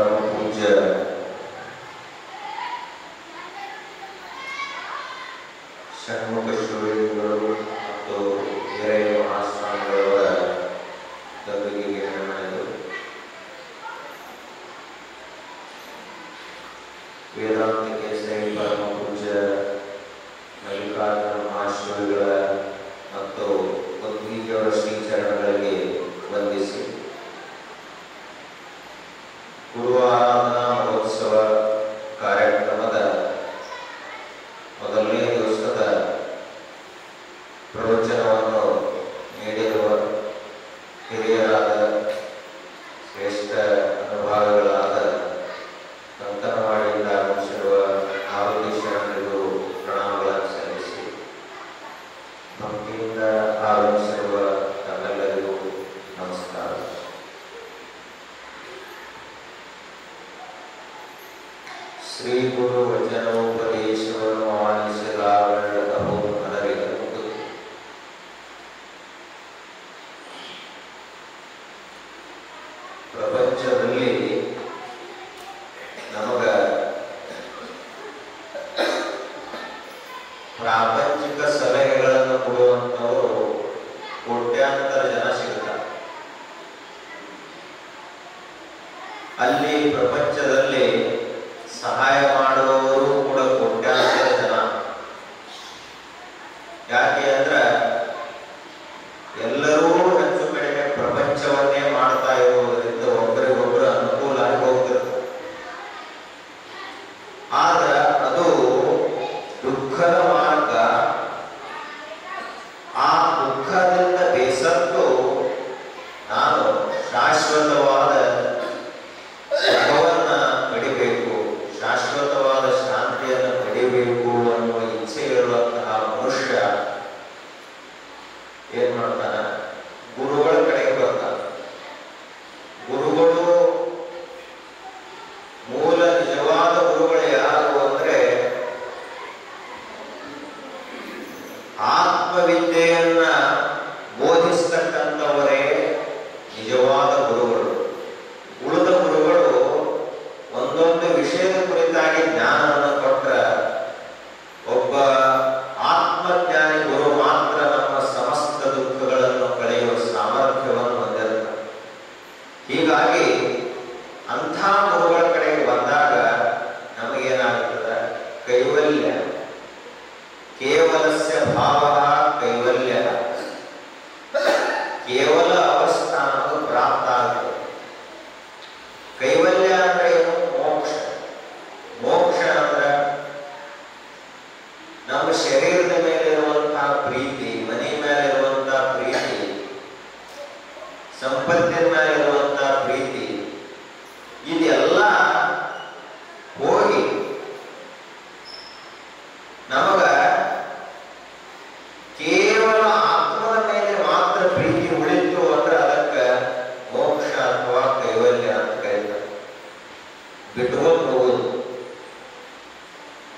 ಪರಮ ಪೂಜ್ಯ ಷಣ್ಮುಖ ಶಿವಲಿಂಗರು ಮತ್ತು ಹಿರಿಯ ಮಹಾಸ್ವಾಮಿಗಳವರ ಗದ್ದುಗೆಗೆ ನೆರವೇರಿದರು. ವೇದಾಂತ ಕೇಸರಿ ಪರಮ ಪೂಜ್ಯ ಮಲ್ಲಿಕಾರ್ಜುನ ಮಹಾಶಿವಗಳ ಮತ್ತು ಗದ್ದುಗೆಯವರ ಶ್ರೀಚರಣಗಳಿಗೆ ವಂದಿಸಿ ಗುರು ಆರಾಧನಾ ಮಹೋತ್ಸವ ಕಾರ್ಯಕ್ರಮದ ಮೊದಲನೇ ದಿವಸದ ಪ್ರವಚನವನ್ನು ನೀಡಿರುವ ಹಿರಿಯರಾದ ಶ್ರೇಷ್ಠ ಅನುಭಾವಿಗಳಾದ ಕಂಕನವಾಡಿಯಿಂದ ಆಗಮಿಸಿರುವ ಆರೋಗ್ಯ ಶರಣರಿಗೂ ಪ್ರಣಾಮಗಳನ್ನು ಸಲ್ಲಿಸಿ ಭಕ್ತಿಯಿಂದ ಆಗಮಿಸಿರುವ ತಮ್ಮೆಲ್ಲರಿಗೂ ನಮಸ್ಕಾರ. ಶ್ರೀ ಗುರು ವಚನೋಪದೇಶವನ್ನು ಆಲಿಸಲಾಗದ ಹರಿಯಬಹುದು. ಪ್ರಪಂಚದಲ್ಲಿ ನಮಗ ಪ್ರಾಪಂಚಿಕ ಸಲಹೆಗಳನ್ನು ಕೊಡುವಂತವರು ಕೋಟ್ಯಾಂತರ ಜನ ಸಿಗುತ್ತಾರೆ. ಅಲ್ಲಿ ಪ್ರಪಂಚದಲ್ಲಿ ಸಹಾಯ ಮಾಡುವವರು ಕೂಡ ಕೋಟ್ಯಾಂತರ ಜನ. ಯಾಕೆ ಅಂದ್ರೆ ಎಲ್ಲರೂ ಹೆಚ್ಚು ಕಡಿಮೆ ಪ್ರಪಂಚವನ್ನೇ ಮಾಡ್ತಾ ಇರುವುದರಿಂದ ಒಬ್ಬರಿಗೊಬ್ಬರು ಅನುಕೂಲ ಆಗಿ ಹೋಗ್ತಿರ್ತಾರೆ. ಆದ್ರೆ ಅದು ದುಃಖದ ಮಾರ್ಗ. ಆ ದುಃಖದಿಂದ ಬೇಸತ್ತು ನಾನು ಶಾಶ್ವತವಾದ ಸುಖವನ್ನ ಪಡಿಬೇಕು, ಶಾಶ್ವತವಾದ ಶಾಂತಿಯನ್ನು ಪಡಿಬೇಕು ಅನ್ನುವ ಇಚ್ಛೆ ಇರುವಂತಹ ಮನುಷ್ಯ ಏನ್ ಮಾಡ್ತಾನ? ಗುರುಗಳ ಕಡೆಗೆ ಬರ್ತಾನೆ. ಗುರುಗಳು ಮೂಲ ನಿಜವಾದ ಗುರುಗಳು ಯಾರು ಅಂದ್ರೆ ಆತ್ಮವಿದ್ಯೆಯನ್ನ ಬೋಧಿಸ್ತಕ್ಕಂಥವರೇ ನಿಜವಾದ ಗುರುಗಳು. ಉಳಿದ ಗುರುಗಳು ಒಂದೊಂದು ವಿಷಯದ ಕುರಿತಾಗಿ ಜ್ಞಾನವನ್ನು ಕೊಟ್ಟ ಒಬ್ಬ ಆತ್ಮಜ್ಞಾನಿ ಗುರು ಮಾತ್ರ ನಮ್ಮ ಸಮಸ್ತ ದುಃಖಗಳನ್ನು ಕಳೆಯುವ ಸಾಮರ್ಥ್ಯವನ್ನು ಹೊಂದಿರ್ತಾರೆ. ಹೀಗಾಗಿ ಅಂಥ ಗುರುಗಳ ಕಡೆಗೆ ಬಂದಾಗ ನಮಗೇನಾಗುತ್ತದೆ? ಕೈವಲ್ಯ. ಕೇವಲಸ್ಯ ಭಾವ ಕೈವಲ್ಯ. ಕೇವಲ ಅವಸ್ಥಾನವು ಪ್ರಾಪ್ತ ಆಗುತ್ತದೆ. ಕೈವಲ್ಯ ಅಂದ್ರೆ ಏನು? ಮೋಕ್ಷ. ಮೋಕ್ಷ ಅಂದ್ರೆ ನಮ್ಮ ಶರೀರದ ಮೇಲೆ ಇರುವಂತಹ ಪ್ರೀತಿ, ಮನೆ ಮೇಲೆ ಇರುವಂತಹ ಪ್ರೀತಿ, ಸಂಪತ್ತಿನ ಮೇಲೆ ಇರುವಂತಹ ಪ್ರೀತಿ, ಇದೆಲ್ಲ ಹೋಗಿ ನಮಗ ಕೇವಲ ಆತ್ಮದ ಮೇಲೆ ಮಾತ್ರ ಪ್ರೀತಿ ಉಳಿತು ಅಂದ್ರೆ ಅದಕ್ಕೆ ಮೋಕ್ಷ ಅಥವಾ ಕೈವಲ್ಯ ಅಂತ ಕರೀತಾರೆ. ಬಿಟ್ಕೊಂಡು ಹೋಗುದು.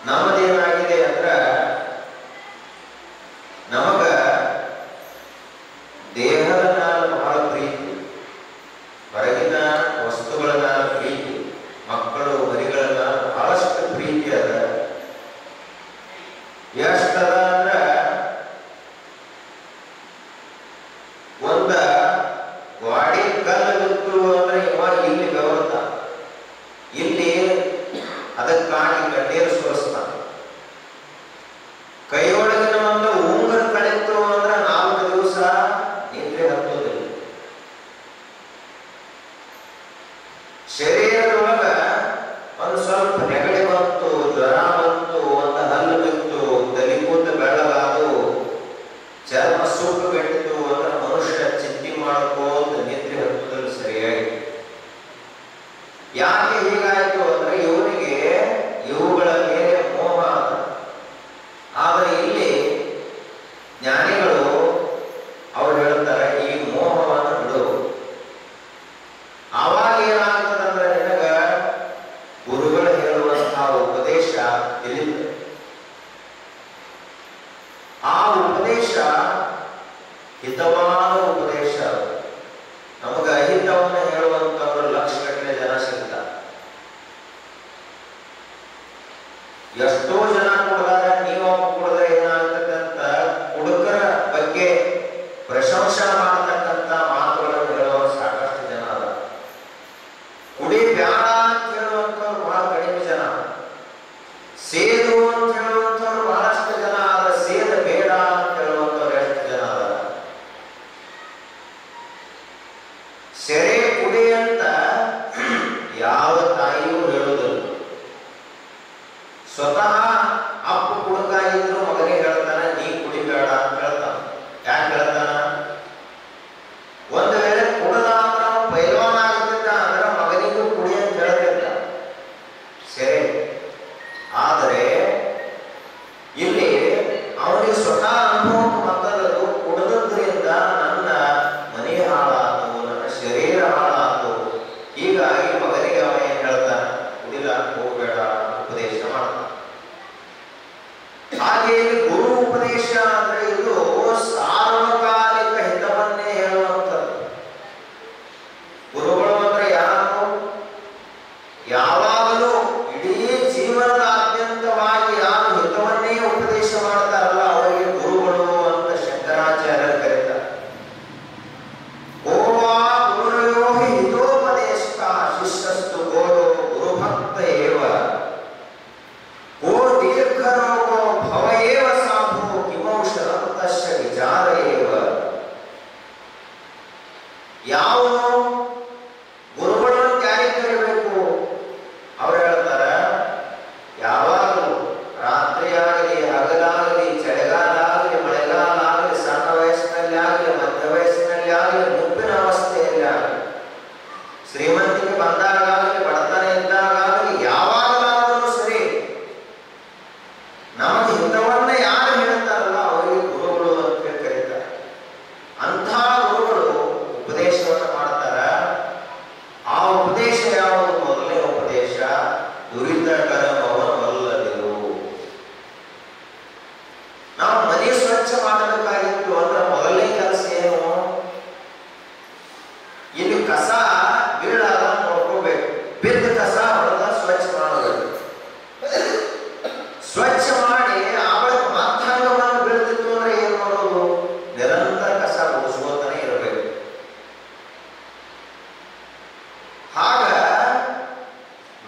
ನಮ್ಮದೇನಾಗಿದೆ ಅಂದ್ರ ನಮಗ ದೇಹದ ಮೇಲೆ ಬಹಳ ಪ್ರೀತಿ, ಹೊರಗಿನ ವಸ್ತುಗಳ ಮೇಲೆ ಪ್ರೀತಿ, ಮಕ್ಕಳು ಮರಿಗಳ ಮೇಲೆ ಬಹಳಷ್ಟು ಪ್ರೀತಿ ಅದ. ಎಷ್ಟದ ಅಂದ್ರ ಒಂದ ಗಾಡಿ ಕಲ್ಲು ಬಿತ್ತು ಅಂದ್ರೆ ಇವಾಗ ಇಲ್ಲಿ ಬೆವರ್ತ, ಇಲ್ಲಿ ಅದಕ್ಕಾಗಿ ಕಣ್ಣೀರು ಸುರಿಸ್ತಾನೆ. ಕೈಯೊಳಗಿನ ಒಂದು ಉಂಗುರ ಕಳೆತು ಅಂದ್ರೆ 4 ದಿವಸ ನಿದ್ರೆ ಹತ್ತೋದಿಲ್ಲ. ಶರೀರದೊಳಗ ಒಂದು ಸ್ವಲ್ಪ ನೆಗಡಿ ಬಂತು, ಜ್ವರ ಬಂತು, ಒಂದು ಹಲ್ಲು ಬಿತ್ತು, ತಲೆ ಕೂತ ಬೆಳ್ಳಗಾದು, ಚರ್ಮ ಸುಟ್ಟು ಬೆಟ್ಟಿತು ಅಂದ್ರೆ ಮನುಷ್ಯ ಚಿಂತೆ ಮಾಡ್ಕೋತ ನಿದ್ರೆ ಹತ್ತೋದಿಲ್ಲ ಸರಿಯಾಗಿ. ಯಾಕೆ ಹೀಗಾಯ್ತು ಅಂದ್ರೆ ಇವನಿಗೆ ಇವುಗಳ ಮೇಲೆ ಎಷ್ಟೋ ಜನ ಕುಡ್ದಾರ, ನೀವೊಬ್ಬ ಕುಡಿದ್ರೆ ಏನಾಗ್ತಕ್ಕಂತ ಕುಡುಕರ ಬಗ್ಗೆ ಪ್ರಶಂಸೆ ಮಾಡತಕ್ಕಂತ ಮಾತುಗಳನ್ನು ಹೇಳುವವರು ಸಾಕಷ್ಟು ಜನ ಅದ. ಕುಡಿ ಬ್ಯಾಡ ಅಂತ ಹೇಳುವಂಥವ್ರು ಬಹಳ ಕಡಿಮೆ ಜನ. ಸೇದು ಅಂತ ಹೇಳುವಂಥವ್ರು ಬಹಳಷ್ಟು ಜನ ಅದ. ಸೇದ ಬೇಡ ಅಂತ ಹೇಳುವಂಥವ್ರು ಎಷ್ಟು ಜನ ಅದ. ಸೆರೆ ಕುಡಿ ಅಂತ ಯಾವ ತಾಯಿಯೂ ಹೇಳುವುದಿಲ್ಲ. ಸ್ವತಃ ಅಪ್ಪ ಕುಡುಕ ಇದ್ರು ಮಗನಿಗೆ ಹೇಳ್ತಾನೆ ನೀ ಕುಡಿಬೇಡ ಅಂತ ಹೇಳ್ತಾನ. ಯಾಕೆ ಹೇಳ್ತಾನ? ಒಂದು ವೇಳೆ ಕುಡದ ಅಂದ್ರೆ ಪೈಲ್ವಾನ ಆಗ್ತಿದ್ದ ಅಂದ್ರೆ ಮಗನಿಗೂ ಕುಡಿ ಅಂತ ಹೇಳ್ತಿದ್ದ. ಸರಿ, ಆದರೆ ಇಲ್ಲಿ ಅವನಿಗೆ ಸ್ವತಃ ಅನುಭವಕ್ಕೆ ಬಂದದ್ದು ಕುಡದ್ರಿಂದ ನನ್ನ ಮನೆ ಹಾಳಾತು, ನನ್ನ ಶರೀರ ಹಾಳಾತು. ಹೀಗಾಗಿ ಮಗನಿಗೆ ಅವನ ಏನ್ ಹೇಳ್ತಾನೆ? ಕುಡಿಲಾಕ ಹೋಗಬೇಡ ಉಪದೇಶ ಮಾಡ್ತಾನೆ. ಹಾಗೆ ಗುರು ಉಪದೇಶ ಅಂದ್ರೆ ಇದು ಸಾರ್ವಕಾಲಿಕ ಹಿತವನ್ನೇ ಹೇಳುವಂಥದ್ದು. ಗುರುಗಳು ಅಂದ್ರೆ ಯಾರು? ಯಾವಾಗಲೂ ಇಡೀ ಜೀವನದಾದ್ಯಂತವಾಗಿ ಯಾರು ಹಿತವನ್ನೇ ಉಪದೇಶ ಮಾಡ್ತಾರಲ್ಲ ಅವರಿಗೆ ಗುರುಗಳು ಅಂತ ಶಂಕರಾಚಾರ್ಯರು ಕರೀತಾರೆ. ಗೋವಾ ಗುರುಯೋ ಹಿತೋಪದೇಶ ಶಿಷ್ಯಸ್ತು ಗೋರೋ ಗುರುಭಕ್ತ ಏವ ಗೋ ದೀರ್ಘರೋಗೋ ಭವ ಏವ ಸಾಧು ಕಿಮೌಷಧಂ ತಸ್ಯ ವಿಚಾರ ಏವ. ಯಾವ ಗುರುಗಳನ್ನು ಯಾರಿಗೆ ಕರಿಬೇಕು? ಅವ್ರು ಹೇಳ್ತಾರ, ಯಾವಾಗಲೂ ರಾತ್ರಿ ಆಗಲಿ ಹಗಲಾಗಲಿ ಚಳಿಗಾಲ ಆಗಲಿ ಮಳೆಗಾಲ ಆಗಲಿ ಸಣ್ಣ ವಯಸ್ಸಿನಲ್ಲಿ ಆಗಲಿ ಮಧ್ಯ ವಯಸ್ಸಿನಲ್ಲಿ ಆಗಲಿ ಮುಪ್ಪಿನ ಅವಸ್ಥೆಯಲ್ಲಿ ಆಗಲಿ ಶ್ರೀಮಂತಿಗೆ ಬಂದಾಗಲಿ ಬಡತನ ಇದ್ದಾಗಲಿ ಯಾವಾಗಲಾದರೂ ಸರಿ ನಮಗೆ ಹಿತವನ್ನ ಯಾರು ಹೇಳ್ತಾರಲ್ಲ ಅವರಿಗೆ ಗುರುಗಳು ಅಂತ ಕರೀತಾರೆ. ಅಂಥ ಗುರುಗಳು ಉಪದೇಶವನ್ನು ಮಾಡ್ತಾರ. ಆ ಉಪದೇಶ ಯಾವುದು? ಮೊದಲನೇ ಉಪದೇಶ ದುರಿತ ಕರ್ಮವನ್ನಲ್ಲದಿರು. ನಾವು ಮನೆ ಸ್ವಚ್ಛ ಮಾಡಬೇಕಾಗಿತ್ತು ಅಂದ್ರೆ ಮೊದಲನೇ ಕೆಲಸ ಏನು? ಇಲ್ಲಿ ಕಸ ಬೀಳಾದ ನೋಡ್ಕೋಬೇಕು. ಬಿದ್ದ ಕಸ ಹೊಡೆದ ಸ್ವಚ್ಛ ಮಾಡೋದು. ಸ್ವಚ್ಛ ಮಾಡಿ ಆವಾಗ ಮತ್ತಂಗವನ್ನು ಬೀಳ್ತಿತ್ತು ಅಂದ್ರೆ ಏನ್ ಮಾಡೋದು? ನಿರಂತರ ಕಸ ಗುಡಿಸ್ಕೋತಾನೆ ಇರಬೇಕು. ಆಗ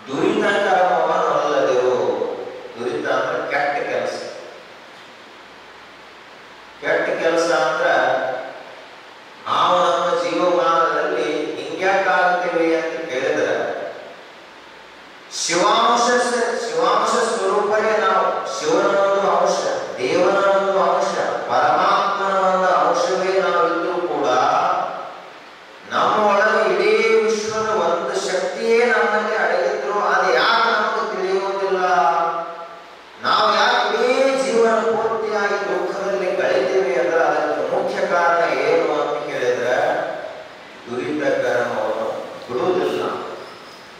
ದುರಿತ ಕರ್ಮವನ್ನಲ್ಲದಿರು. ದುರಿತ ಅಂದ್ರೆ ಕೆಟ್ಟ ಕೆಲಸ. ಕೆಟ್ಟ ಕೆಲಸ ಅಂದ್ರ ನಾವು ನಮ್ಮ ಜೀವಮಾನದಲ್ಲಿ ಹಿಂಗ್ಯಾಕಾಗ್ತೀವಿ ಅಂತ ಕೇಳಿದ್ರೆ ಶಿವಾಂಶ ಸ್ವರೂಪರೇ ನಾವು. ಶಿವನ ಒಂದು ಅಂಶ, ದೇವನ ಒಂದು ಅಂಶ, ಪರಮಾತ್ಮನ ಒಂದು ಅಂಶವೇ ನಾವಿದ್ರೂ ಕೂಡ ನಮ್ಮ ಒಳಗೆ ಇಡೀ ವಿಶ್ವದ ಒಂದು ಶಕ್ತಿಯೇ ನಮ್ಮಲ್ಲಿ ಅಡಗಿದ್ರು ಅದು ಯಾಕೆ ನಮಗೆ ತಿಳಿಯುವುದಿಲ್ಲ? ನಾವು ಯಾಕೆ ಇಡೀ ಜೀವನ ಪೂರ್ತಿಯಾಗಿ ದುಃಖದಲ್ಲಿ ಕಳೀತೀವಿ ಅಂದ್ರೆ ಅದಕ್ಕೆ ಮುಖ್ಯ ಕಾರಣ ಏನು ಅಂತ ಕೇಳಿದ್ರೆ ದುರಿತ ಕರ್ಮವನ್ನು ಬಿಡುವುದಿಲ್ಲ.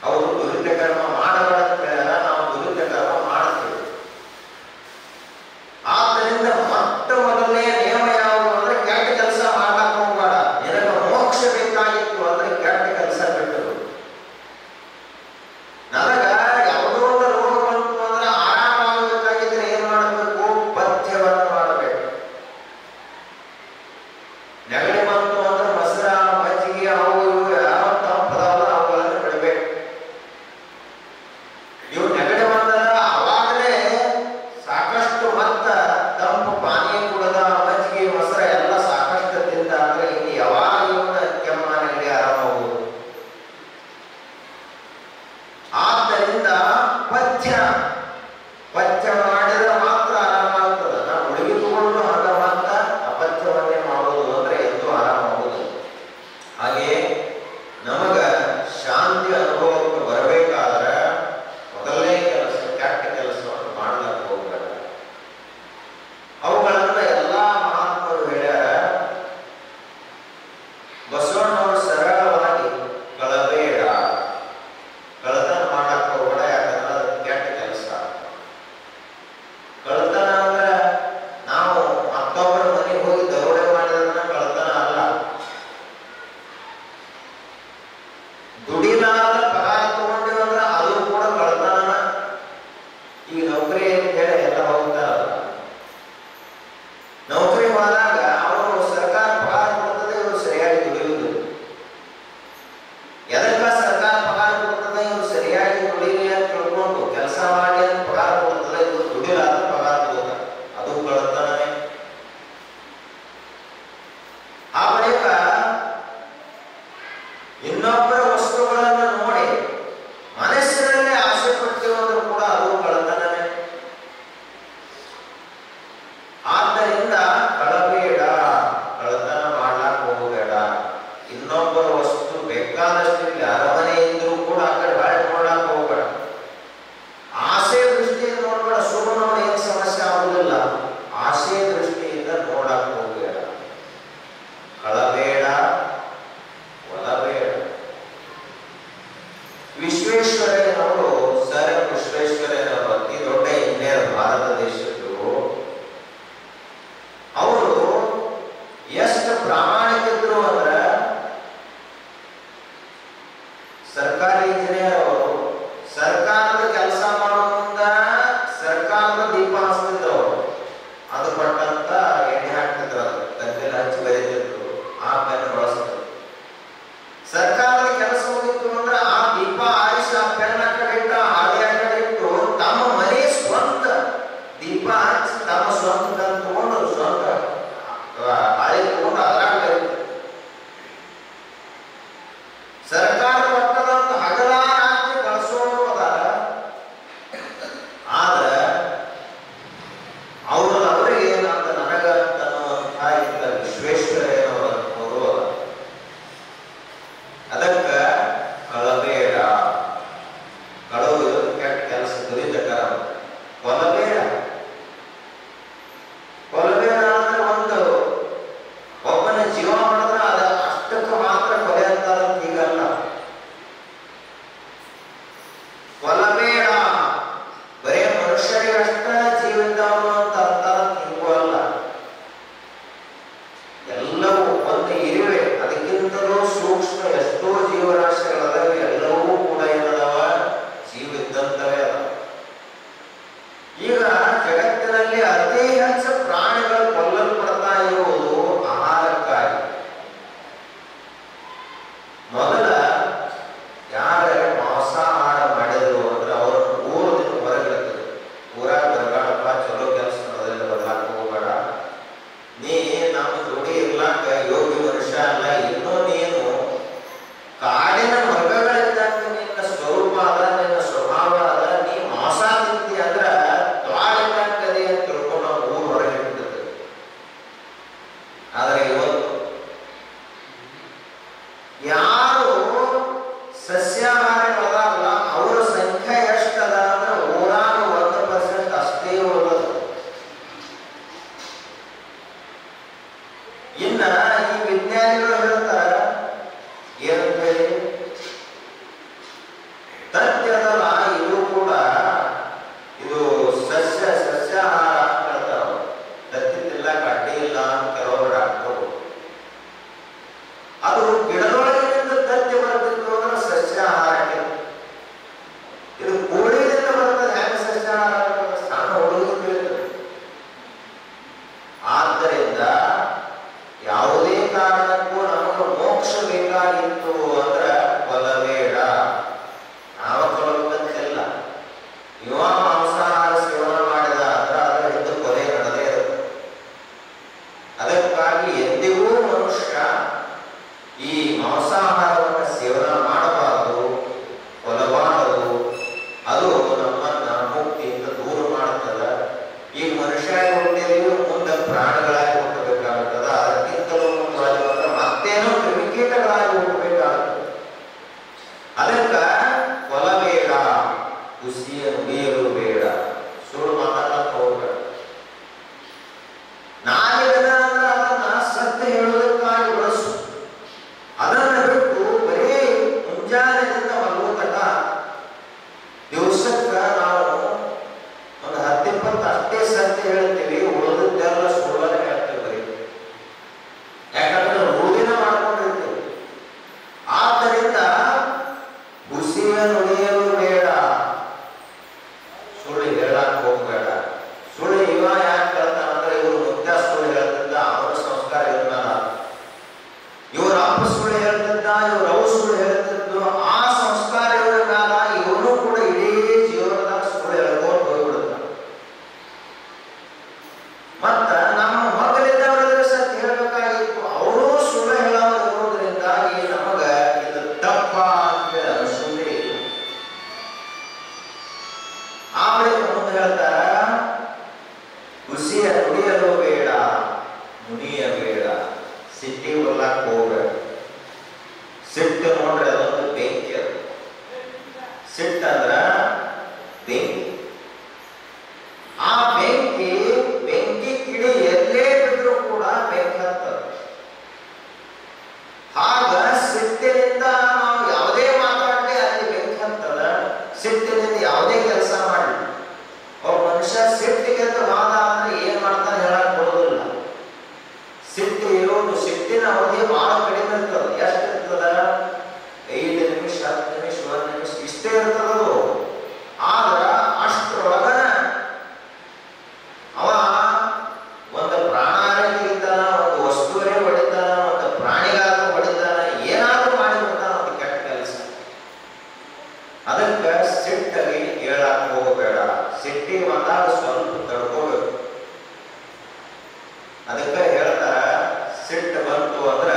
ಅವರು ದುರಿತ ಕರ್ಮ ಮಾಡಬೇಡ ಅಂತ ಹೇಳಿದ್ರೆ ನಾವು ದುರಿತ ಕರ್ಮ ಮಾಡ್ತೀವಿ. ಆದ್ದರಿಂದ ಮೊಟ್ಟ ಮೊದಲನೇ ನಿಯಮ ಯಾವುದು ಅಂದ್ರೆ ಕೆಟ್ಟ ಕೆಲಸ ಮಾಡಕ್ ಹೋಗ್ಬೇಡ. ನಿನಗೆ ಮೋಕ್ಷ ಬೇಕಾಗಿತ್ತು ಅಂದ್ರೆ ಕೆಟ್ಟ ಕೆಲಸ ಬಿಟ್ಟರು. ನನಗ ಯಾವುದೋ ಒಂದು ರೋಗ ಬಂತು ಅಂದ್ರೆ ಆರಾಮಾಗಬೇಕಾಗಿದ್ರೆ ಏನ್ ಮಾಡಬೇಕು? ಪಥ್ಯವನ್ನು ಮಾಡಬೇಕು. ನೆಗಡಿ ಬಂತು ಅಂದ್ರೆ ಮೊಸರ ಮಜ್ಜಿಗೆ ಅವು ಇವು ಯಾವ ತಪ್ಪದಾವಲ್ಲ ಅವುಗಳನ್ನು ಬಿಡಬೇಕು. ಇವು ನೆಗಡಿ ಬಂದಾಗ ಅವಾಗಲೇ ಸಾಕಷ್ಟು ಮತ್ತ ತಂಪು ಪಾನೀಯ ಕುಡದ ಮಜ್ಜಿಗೆ ಮೊಸರ ಎಲ್ಲ ಸಾಕಷ್ಟು ತಿಂದ ಅಂದ್ರೆ ಇನ್ನು ಯಾವಾಗ ಇವನ ಕೆಮ್ಮ ನೆಗಡಿ ಆರಾಮಾಗುವುದು. ಆದ್ದರಿಂದ ಪಥ್ಯ ಮಾಡಿದ್ರೆ ಮಾತ್ರ ಆರಾಮಾಗ್ತದೆ. ನಾವು ಉಳಿದುಕೊಂಡು ಆಗ ಮಾತ್ರ ಅಪಥ್ಯವನ್ನೇ ಮಾಡುವುದು ಅಂದ್ರೆ ಎಂದೂ ಆರಾಮಾಗುವುದು. ಹಾಗೆಯೇ ನಮಗ ಶಾಂತಿ ಅನುಭವಕ್ಕೆ ಬರಬೇಕಾದ್ರೆ ಮೊದಲನೇ ಹುಸಿಯ ನುಡಿಯಲು ಬೇಡ, ಸುಳ್ಳು ಮಾತಾಡಕ್ಕೆ ಹೋಗ್ಬೇಡ. ನಾಲಿಗನ ಅಂದ್ರೆ ಅದನ್ನ ಸತ್ಯ ಹೇಳೋದಕ್ಕಾಗಿ ಬಳಸು. ಅದನ್ನ ಬಿಟ್ಟು ಬರೀ ಮುಂಜಾನೆಯಿಂದ ಮಲಗುತ್ತಕ ದಿವಸಕ್ಕ ನಾವು ಒಂದು 10-20 ಅಷ್ಟೇ ಸತ್ಯ ಹೇಳ್ತೀವಿ, ಉಳಿದದ್ದೆಲ್ಲ ಸುಳ್ಳನೆ ಹೇಳ್ತೀವಿ ಬರೀ. ಯಾಕಂದ್ರೆ ರೂಢಿನ ಮಾಡ್ಕೊಂಡಿರ್ತೀವಿ. ಆದ್ದರಿಂದ ಹುಸಿಯ ನುಡಿಯಲು ಬೇಡ, ಸುಳ್ಳು ಹೇಳಕ್ ಹೋಗ್ಬೇಡ. ಸುಳ್ಳು ಇವ ಯಾಕೆ ಹೇಳ್ತಾನಂದ್ರೆ ಇವರು ಮುದ್ದ ಸುಳ್ಳು ಹೇಳ್ತಿದ್ದ, ಅವರ ಸಂಸ್ಕಾರ ಇರ್ತಾನ. ಇವ್ರ ಅಪ್ಪ ಸುಳ್ಳು ಹೇಳ್ತಿದ್ದ, ಇವ್ರ ಅವು ಸುಳ್ಳು ಹೇಳ್ತಿದ್ದು, ಆ ಸಂಸ್ಕಾರ ಇವರ ಮ್ಯಾಲ ಇವನು ಕೂಡ ಇಡೀ ಜೀವನದಾಗ ಸುಳ್ಳು ಹೇಳ್ಕೊಂಡು ಹೋಗ್ಬಿಡುತ್ತ. ಮತ್ತ ನಮ್ಮ ಮಕ್ಕಳಿದ್ದವರಿಗೆ ಸತ್ಯ ಹೇಳ್ಬೇಕಾಗಿತ್ತು, ಅವರು ಸುಳ್ಳು ಹೇಳೋದ್ರಿಂದಾಗಿ ನಮಗ ಇದು ತಪ್ಪ ಅಂತ ಅನಿಸುತ್ತೆ. ಆಮೇಲೆ ಮುಂದೆ ಹೇಳ್ತಾರ, ಹುಸಿಯ ನುಡಿಯಲು ಬೇಡ, ನುಡಿಯಬೇಡ, ಸಿಟ್ಟಿ ಬರ್ಲಾಕ್ ಹೋಗ್ಬೇಡ. ಸಿಟ್ಟು ನೋಡ್ರಿ ಅದೊಂದು ಬೆಂಕಿ. ಅದು ಸಿಟ್ಟಂದ್ರ ಬೆಂಕಿ. ಆ ಬೆಂಕಿ ಕಿಡಿ ಎಲ್ಲೇ ಬಿದ್ರೂ ಕೂಡ ಬೆಂಕಿ ಹತ್ತದ. ಆಗ ಸಿಟ್ಟಿನಿಂದ ನಾವು ಯಾವುದೇ ಮಾತಾಡಲಿ ಅಲ್ಲಿ ಬೆಂಕಿ ಹತ್ತದ. ಸಿಟ್ಟಿನಿಂದ ಯಾವುದೇ ಕೆಲಸ ಮಾಡಲಿ. ಒಬ್ಬ ಮನುಷ್ಯ ಸಿಟ್ಟಿಗೆ ವಾದ ಅಂದ್ರೆ ಏನ್ ಮಾಡ್ತಾನೆ ಹೇಳಕ್ ಬರೋದಿಲ್ಲ. ಸಿಟ್ಟು ಇರೋದು, ಸಿಟ್ಟಿನ ಅವಧಿ ಬಹಳ ಕಡಿಮೆ ಇರ್ತದೆ. ಎಷ್ಟು ಇರ್ತದ? 5 ನಿಮಿಷ, 10 ನಿಮಿಷ, 1 ನಿಮಿಷ ಇಷ್ಟೇ ಇರ್ತದದು. ಆದ್ರ ಅಷ್ಟರೊಳಗನ ಅವ ಒಂದು ಪ್ರಾಣಾನೇ ತೆಗಿತಾನ, ಒಂದು ವಸ್ತುವೇ ಹೊಡಿತಾನ, ಒಂದು ಪ್ರಾಣಿಗಾದ್ರೂ ಹೊಡಿತಾನ, ಏನಾದ್ರೂ ಮಾಡಿಬಿಡ್ತಾನ. ಅದು ಕೆಟ್ಟ ಕೆಲಸ. ಅದಕ್ಕೆ ಸಿಟ್ಟಾಗಿ ಹೇಳಕ್ ಹೋಗಬೇಡ. ಸಿಟ್ಟಿ ಮಾತಾಡ ಸ್ವಲ್ಪ ತಡ್ಕೋಬೇಕು. ಅದಕ್ಕೆ ಹೇಳ್ತಾರ, ಸಿಟ್ಟು ಬಂತು ಅಂದ್ರ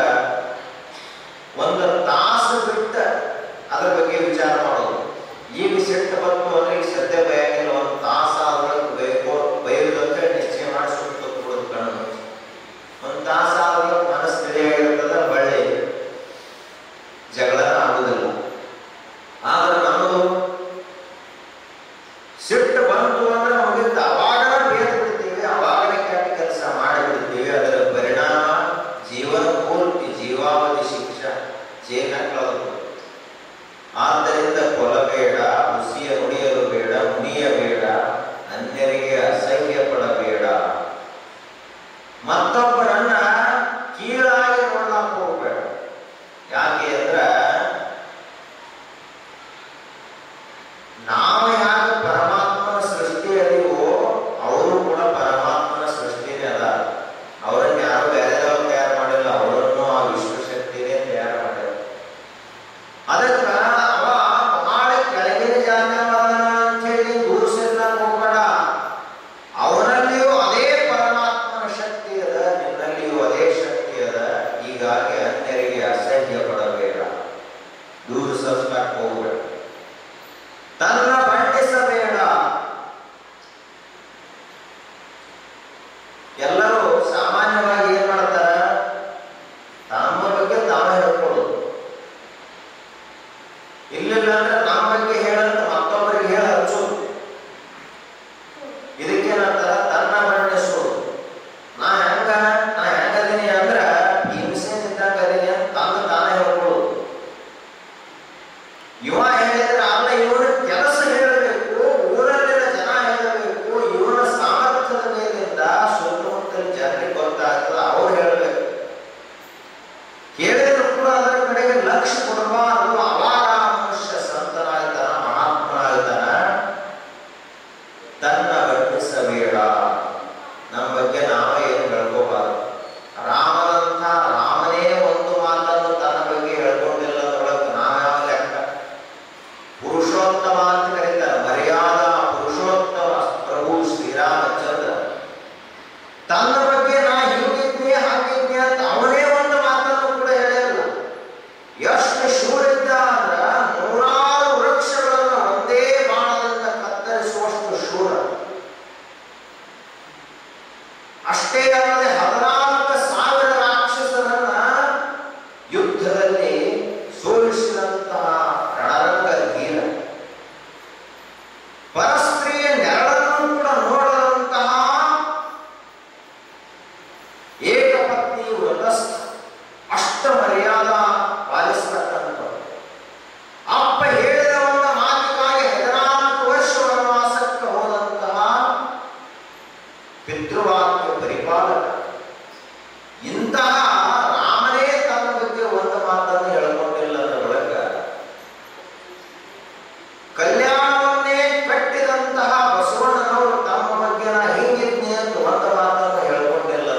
ಆಗಿದ್ದಂತಹ ಬಸವಣ್ಣನವರು ತಮ್ಮ ಬಗ್ಗೆ ನಾ ಹಿಂಗಿದ್ನಿ ಅಂತ ಒಂದು ಮಾತನ್ನು ಹೇಳ್ಕೊಂಡಿಲ್ಲ.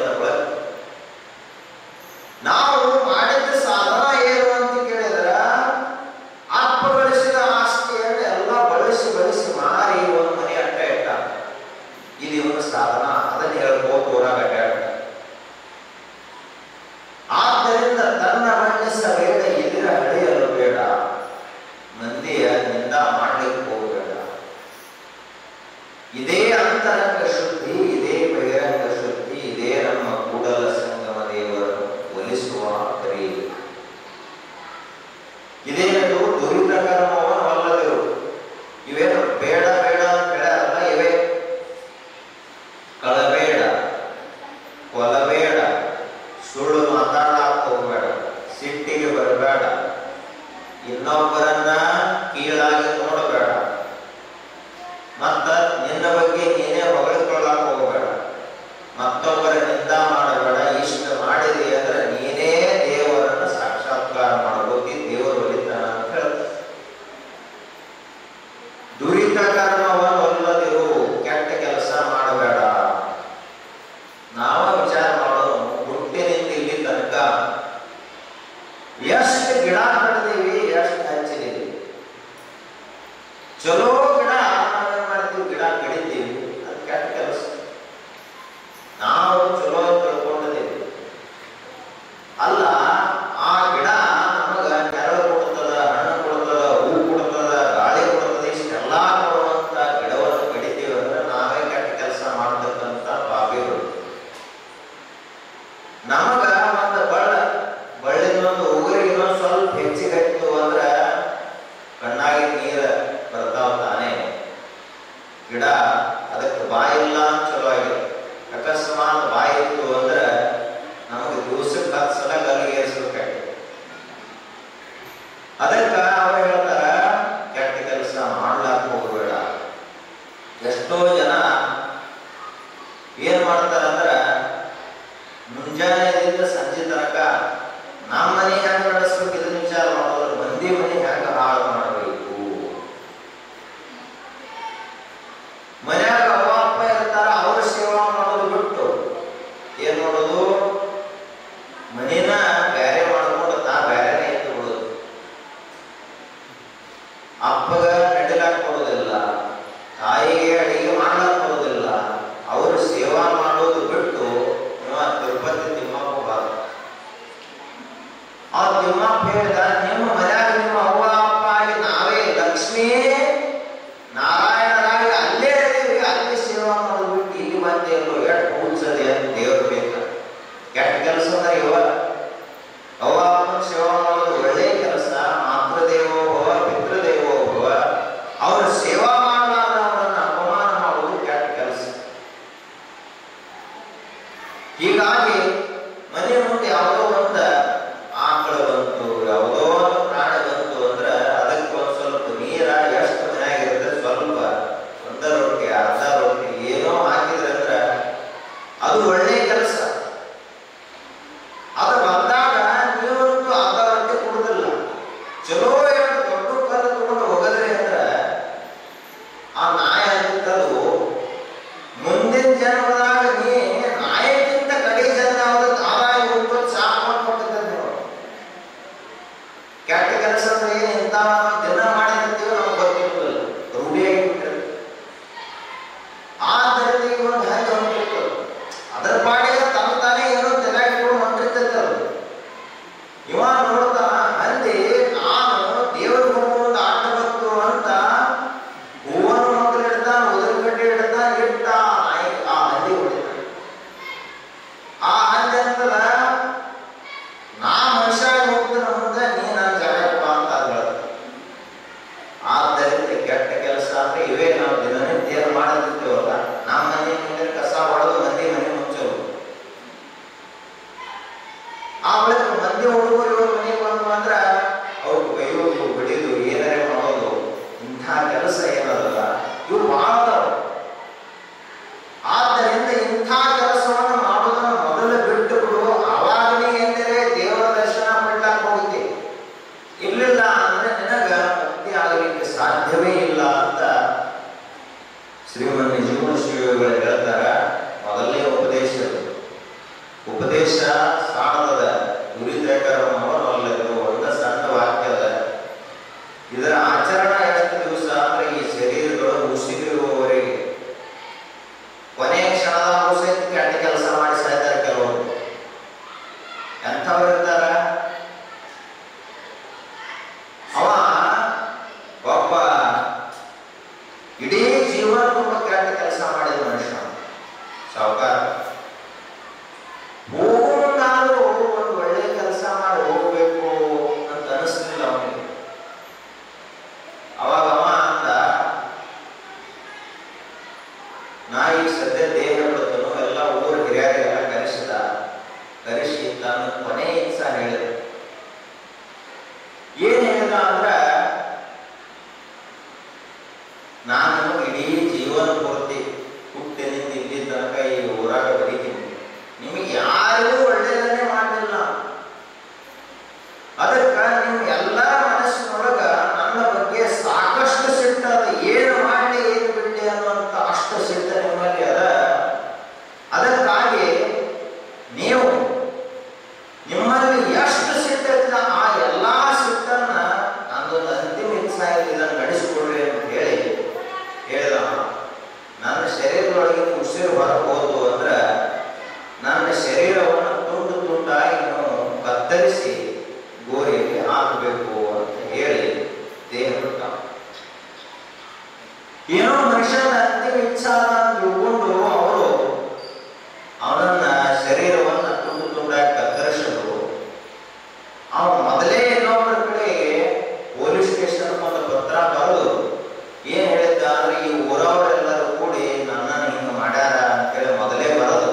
ನಾವು ಮಾಡಿದ ಸಾಧನ ಏನು ಅಂತ ಕೇಳಿದ್ರ ಅಪ್ಪ ಗಳಿಸಿದ ಆಸ್ತಿಯನ್ನು ಎಲ್ಲ ಬಳಸಿ ಮಾರಿ ಒಂದು ಮನೆ ಅಡ್ಡ ಇಟ್ಟ. ಇದು ಒಂದು ಸಾಧನ, ಅದನ್ನು ಹೇಳ್ಬೋದು ಊರಾಗ ಅಡ್ಡ. ಆದ್ದರಿಂದ ತನ್ನ ಬಣ್ಣಿಸಬೇಡ, ಎದುರ ಹಳೆಯಲು ಬೇಡ, ಮಂದಿಯ ನಿಂದ ಮಾಡ್ಲಿಕ್ಕೆ ಹೋಗಬೇಡ. ಇದೇ ಅಂತರಂಗ ಶುದ್ಧಿ, ಇದೇ ಬಹಿರಂಗ ಶುದ್ಧಿ, ಇದೇ ನಮ್ಮ ಕೂಡಲ ಸಂಗಮ ದೇವರನ್ನು ಒಲಿಸುವ ಕರಿ. ಇದೇನದು ದುರಿತ ಕರ್ಮವನ್ನು ಅಲ್ಲದಿರು. ಇವೇನು ಬೇಡ ಬೇಡ ಅಂತ ಹೇಳಲ್ಲ. ಇವೇ ಕಳಬೇಡ, ಕೊಲಬೇಡ, ಸುಳ್ಳು ಮಾತಾಡಕ್ಕೆ ಹೋಗಬೇಡ, ಸಿಟ್ಟಿಗೆ ಬರಬೇಡ, ಇನ್ನೊಬ್ಬರನ್ನ ಕೀಳಾಗಿ ನೋಡಬೇಡ, ಮತ್ತ ನಿನ್ನ ಬಗ್ಗೆ ನೀನೇ ಹೊಗಳಿಕೊಳ್ಳಕ್ಕೆ ಹೋಗಬೇಡ, ಮತ್ತೊಬ್ಬರ ನಿಂದ ಮಾಡಬೇಡ. ಇಷ್ಟ ಮಾಡಿದೆ ಅಂದ್ರೆ ನೀನೇ ದೇವರನ್ನು ಸಾಕ್ಷಾತ್ಕಾರ ಮಾಡಬಹುದು, ದೇವರು ಒಲಿತಾನ ಅಂತ ಹೇಳ್ತಾರೆ. ದುರಿತ ಕರ್ಮವನ್ನು ಒಲ್ಲದಿರು, ಕೆಟ್ಟ ಕೆಲಸ ಮಾಡಬೇಡ. ನಾವು ವಿಚಾರ ಮಾಡೋದು, ಹುಟ್ಟಿನಿಂದ ಇಲ್ಲಿ ತನಕ ಎಷ್ಟು ಗಿಡ ಕಡಿದೀವಿ, ಎಷ್ಟು ಹಚ್ಚಿದೀವಿ. ಚಲೋ ಗಿಡ ನಾವೇನ್ ಮಾಡ್ತೀವಿ, ಗಿಡ ಕಡಿತೀವಿ, ಅದು ಕೆಟ್ಟ ಕೆಲಸ. ನಾವು ಚಲೋ ತಿಳ್ಕೊಂಡಿದ್ದೀವಿ ಅಲ್ಲ, ಆ ಗಿಡ ನಮಗ ನೆರಳು ಕೊಡ್ತದ, ಹಣ್ಣು ಕೊಡ್ತದ, ಹೂ ಕೊಡ್ತದ, ಗಾಳಿ ಕೊಡ್ತದ, ಇಷ್ಟೆಲ್ಲ ಕೊಡುವಂತ ಗಿಡವನ್ನು ಕಡಿತೀವಿ ಅಂದ್ರೆ ನಾವೇ ಕೆಟ್ಟ ಕೆಲಸ ಮಾಡ್ತಕ್ಕಂಥ ಪಾಪಿಗಳು. ನಮಗ ಒಂದು ಬಳ್ಳಿನೊಂದು ಉಗುರಿಗೆ ಸ್ವಲ್ಪ ಹೆಚ್ಚಿಗಟ್ಟು ಅಂದ್ರೆ ಕಣ್ಣಾಗಿ ನೀರು ಬರ್ತಾವ ತಾನೆ. ಗಿಡ ಅದಕ್ಕೆ ಬಾಯಿಲ್ಲ ಅಂತ ಚಲೋ ಆಗಿದೆ. ಅಕಸ್ಮಾತ್ ಬಾಯಿ ಇತ್ತು ಅಂದ್ರೆ ನಮಗೆ ದಿವಸಕ್ಕೆ 10 ಸಲ ಗಲ್ಲಿಗೆ ಏರಿಸ್ಬೇಕಾಗ್ತದೆ. ಅದಕ್ಕೆ ಅವ್ರು ಹೇಳ್ತಾರ, ಕೆಟ್ಟ ಕೆಲಸ ಮಾಡ್ಲಾಕ ಹೋಗಬೇಡ. ಎಷ್ಟೋ ಜನ ಏನ್ ಮಾಡ್ತಾರಂದ್ರ ಮುಂಜಾನೆಯಿಂದ ಸಂಜೆ ತನಕ ನಮ್ಮ ಮನೆ ಹೆಂಗ ನಡೆಸ್ಬೇಕು ಇದನ್ನ ವಿಚಾರ ಮಾಡೋದು, ಮಂದಿ ಮನೆ ಹೆಂಗ ಹಾಳು ಮಾಡಬೇಕು. ಮನ್ಯಾಗ ಅವ್ವ ಅಪ್ಪ ಇರ್ತಾರ, ಅವ್ರ ಸೇವಾ ಮಾಡೋದು ಬಿಟ್ಟು ಏನ್ ಮಾಡೋದು, ಮನೇನ ಬ್ಯಾರೆ ಮಾಡ್ಕೊಂಡು ತಾ ಬ್ಯಾರೆನೇ ಎತ್ತು ಬಿಡೋದು. ಅಪ್ಪಗ ನಡಿಲಾಕ್ ಕೊಡೋದಿಲ್ಲ, ತಾಯಿಗೆ ಅಡಿಗೆ ಮಾಡ್ಲಾಕ್ ಕೊಡೋದಿಲ್ಲ. ಅವ್ರ ಸೇವಾ ಮಾಡೋದು ಬಿಟ್ಟು ತಿರುಪತಿ ತಿಮ್ಮಪ್ಪ ಬಾರ. ಆ ತಿಮ್ಮಪ್ಪ ಹೇಳಿದ, ನಿಮ್ಮ ಮನ್ಯಾಗ ನಿಮ್ಮ ಅವ್ವ ಅಪ್ಪ ಆಗಿ ನಾವೇ ಲಕ್ಷ್ಮೀ ನಾರಾಯಣರಾಗಿ ಅಲ್ಲೇ ಇದ್ದೀವಿ, ಅಲ್ಲಿ ಸೇವಾ ಮಾಡೋದು ಬಿಟ್ಟು ಇಲ್ಲಿ ಮತ್ತೆ ಎಲ್ಲೋ ಎಷ್ಟು ಪೂಜಿಸದೆ ಅಂತ ದೇವ್ರು ಬೇಕ. ಕೆಟ್ಟ ಕೆಲಸ ಅಂದ್ರೆ ಇವ ಅವ್ವ ಅಪ್ಪನ ಸೇವಾ ಮಾಡೋದು ಒಳ್ಳೆ ಕೆಲಸ. ಮಾತೃದೇವೋ ಭವ ಪಿತೃದೇವೋ ಭವ. ಅವ್ರ ಸೇವಾ ಮಾಡಲಾರ ಅವರನ್ನು ಅಪಮಾನ ಮಾಡೋದು ಕೆಟ್ಟ ಕೆಲಸ. ಹೀಗಾಗಿ ಮನೆ ಮುಂದೆ ಯಾವುದೋ ಒಂದು ಆಕಳ ಬಂತು, ಯಾವುದೋ ಒಂದು ಪ್ರಾಣಿ ಬಂತು ಅಂದ್ರೆ ಅದಕ್ಕೆ ಒಂದು ಸ್ವಲ್ಪ ನೀರ ಎಷ್ಟು ಮನೆಯಾಗಿರುತ್ತೆ, ಸ್ವಲ್ಪ ಒಂದ ರೊಟ್ಟಿ ಅರ್ಧ ರೊಟ್ಟಿ ಏನೋ ಹಾಕಿದ್ರೆ ಅಂದ್ರೆ ಅದು ಒಳ್ಳೆ ಕೆಲಸ. ಅದು ಬಂದಾಗ ನೀವಂತೂ ಅರ್ಧ ರೊಟ್ಟಿ ಕೊಡುದಿಲ್ಲ, ಚಲೋ ಎರಡು ದೊಡ್ಡ ಕಲ್ಲು ತಗೊಂಡು ಹೋಗದ್ರಿ ಅಂದ್ರೆ ಆ ನಾಯ ಅಂತದ್ದು ಮುಂದಿನ ಜನ್ಮದಾಗ ನೀ ನಾಯಕ್ಕಿಂತ ಕಡೆ ಜನ ಯಾವ್ದಕ್ಕೆ ಆದಾಯ ಹೋಗ್ಬೋದು ಸಾಕು ಕೊಟ್ಟಿದ್ದ. ನೀವು ಕೆಟ್ಟ ಕೆಲಸ ಅಂದ್ರೆ ಏನು ಇಂಥ ದಿನ ಮಾಡಿರ್ತೀವಿ ನಮಗೆ ಗೊತ್ತಿರ್ತಲ್ಲ, ರೂಢಿಯಾಗಿ ಬಿಟ್ಟಿರ್ತದೆ. ಆದ್ದರಿಂದ ಈಗ ಒಂದು ಹೆಂಗೆ ಹೊಂಟಿರ್ತದೆ, ಅದರ ಪಾಡಿಗೆ ತಮ್ಮ ತಾನೇ ಏನೋ ತೆಗೆದುಕೊಂಡು ಹೊಂಟಿರ್ತದೆ. ಇವ ನೋಡ್ತಾನ ಅಲ್ಲಿ ನಾನು ದೇವ್ರಿಗೆ ಹೋಗುವಂತ ಆಟ ಬಂತು ಅಂತ ಹೂವನ್ನು ಮಕ್ಕಳು ಇಡ್ತಾನ, ಉದುರುಗಡ್ಡೆ ಇಡ್ತಾನ, ಇಟ್ಟ ಆ ಹಂದಿ ಹೊಡಿತಾನೆ. ಆ ಹಂದಿ ಅಂತದ, ನಾ ಮನುಷ್ಯ ಹೋಗ್ತಾನ ಮುಂದೆ, ನೀ ನನ್ನ ಜಾಗಪ್ಪ ಅಂತ ಹೇಳ್ತಾನೆ. ಆದ್ದರಿಂದ ಕೆಟ್ಟ ಕೆಲಸ ಅಂದ್ರೆ ಇವೇ ನಾವು ದಿನನಿತ್ಯ ಮಾಡುತ್ತಿದ್ದೇವಲ್ಲ. ನಮ್ಮ ಮನೆ ಮುಂದೆ ಕಸ ಹೊಡೆದು ಮಂದಿ ಮನೆ ಮುಚ್ಚೋದು, ಆ ಬಳಿಕ ಮಂದಿ ಹುಡುಗರು ಇವ್ರ ಮನೆಗೆ ಬಂದು ಅಂದ್ರ ಅವ್ರಿಗೆ ಬೈಯೋದು ಬಡಿಯೋದು ಏನಾರೇ ಮಾಡೋದು, ಇಂಥ ಕೆಲಸ ಏನಲ್ಲ ಇವು ಬಹಳ ಅದಾವ. ಆದ್ದರಿಂದ ಇಂಥ ಕೆಲಸವನ್ನು ಮಾಡೋದನ್ನ ಮೊದಲು ಬಿಟ್ಟು ಬಿಡು. ಅವಾಗಲೇ ಎಂದರೆ ದೇವರ ದರ್ಶನ ಪಡ್ಲಾಕ ಹೋಗುತ್ತೆ. ಇರ್ಲಿಲ್ಲ ಅಂದ್ರೆ ನಿನಗ ಮುಕ್ತಿ ಆಗಲಿಕ್ಕೆ ಸಾಧ್ಯವೇ ಇಲ್ಲ ಅಂತ ಶ್ರೀಮನ್ ನಿಜಗುಣ ಶ್ರೀಗಳು ಹೇಳ್ತಾರ, ಮೊದಲನೇ ಉಪದೇಶ ಸಾಣದ ದುರಿತಕರಮವನಲ್ಲದು ಒಂದು ಸಣ್ಣ ವಾಕ್ಯದ. ಇದರ ಆಚರಣೆ ಎಷ್ಟು ದಿವಸ ಅಂದ್ರೆ ಈ ಶರೀರಗಳು ಉಸಿರಿರುವವರೆಗೆ. ಕೊನೆಯ ಕ್ಷಣದಾಗ ಸಹಿತ ಕೆಟ್ಟ ಕೆಲಸ ಮಾಡಿ ಸಾಯ್ತಾರೆ ಕೆಲವರು. ಎಂಥವ್ರು ಇರ್ತಾರ? ಅವ ಒಬ್ಬ ಇಡೀ ಜೀವನ ತುಂಬ ಕೆಟ್ಟ ಕೆಲಸ ಮಾಡಿದ ಮನುಷ್ಯ, ಸಾವುಕಾರ. ಹೋಗುವುದಾದ್ರೂ ಒಂದು ಒಳ್ಳೆ ಕೆಲಸ ಮಾಡಿ ಹೋಗ್ಬೇಕು ಅಂತ ಅನಿಸ್ಲಿಲ್ಲ ಅವನಿಗೆ. ಅವಾಗ ಅವ ಅಂತ, ನಾ ಈಗ ಸದ್ಯ ದೇಹ ಬಿಡುತ್ತನು ಎಲ್ಲ ಊರ ಹಿರಿಯರಿಗೆಲ್ಲ ಕರೆಸಿ ತನ್ನ ಕೊನೆ ಇಚ್ಛ ಹೇಳಿದ. ಏನ್ ಹೇಳಿದ ಅಂದ್ರ, ನಾನು ಇಡೀ ಜೀವನ ಪೂರ್ತಿ ಹುಟ್ಟಿನಿಂದ ಇಲ್ಲಿ ತನಕ ಈ ಊರಾಗ ಬರೀತೀನಿ, ನಿಮಗೆ ಯಾರಿಗೂ ಒಳ್ಳೆಯದನ್ನೇ ಮಾಡಲಿಲ್ಲ. ಅದಕ್ಕ ನಿಮ್ ಎಲ್ಲ ಮನಸ್ಸಿನೊಳಗ ನನ್ನ ಬಗ್ಗೆ ಸಾಕಷ್ಟು ಸಿಟ್ಟದ, ಏನು ಮಾಡಲಿ ಏನು ಬಿಡಲಿ ಅನ್ನುವಂತ ಅಷ್ಟು ಸಿಟ್ಟ ನಿಮ್ಮಲ್ಲಿ ಅದ. ಅದಕ್ಕಾಗಿ ನೀವು ನಿಮ್ಮಲ್ಲಿ ಎಷ್ಟು ಸಿಟ್ಟಿಲ್ಲ ಆ ಎಲ್ಲಾ ಸಿಟ್ಟನ್ನ ನಂದೊಂದು ಅಂತಿಮ ಇಚ್ಛೆ ಇದನ್ನು ನಡೆಸಿಕೊಡ್ರಿ ಅಂತ ಹೇಳಿದ. ನನ್ನ ಶರೀರದೊಳಗೆ ಉಸಿರು ಹೊರಬಹುದು ಅಂದ್ರೆ ನನ್ನ ಶರೀರವನ್ನು ತುಂಡು ತುಂಡಾಗಿ ಕತ್ತರಿಸಿ ಗೋರಿಗೆ ಹಾಕಬೇಕು ಅಂತ ಹೇಳಿ ದೇಹ ಬಿಟ್ಟ. ಏನೋ ಮನುಷ್ಯನ ಅಂತಿಮ ಇಚ್ಛಾ ಅಂತ ತಿಳ್ಕೊಂಡು ಅವರು ಅವನನ್ನ ಶರೀರವನ್ನು ತುಂಡು ತುಂಡಾಗಿ ಕತ್ತರಿಸಿದ್ರು. ಅವನು ಮೊದಲೇ ಇನ್ನೊಬ್ಬರ ಕಡೆಗೆ ಪೊಲೀಸ್ ಸ್ಟೇಷನ್ ಒಂದು ಪತ್ರ ಬರೆದು ಏನ್ ಹೇಳಿದ್ದ ಅಂದ್ರೆ, ಈ ಊರವರೆಲ್ಲರೂ ಕೂಡಿ ನನ್ನನ್ನು ಹಿಂಗ ಮಾಡ್ಯಾರ ಅಂತೇಳಿ ಮೊದಲೇ ಬರೋದು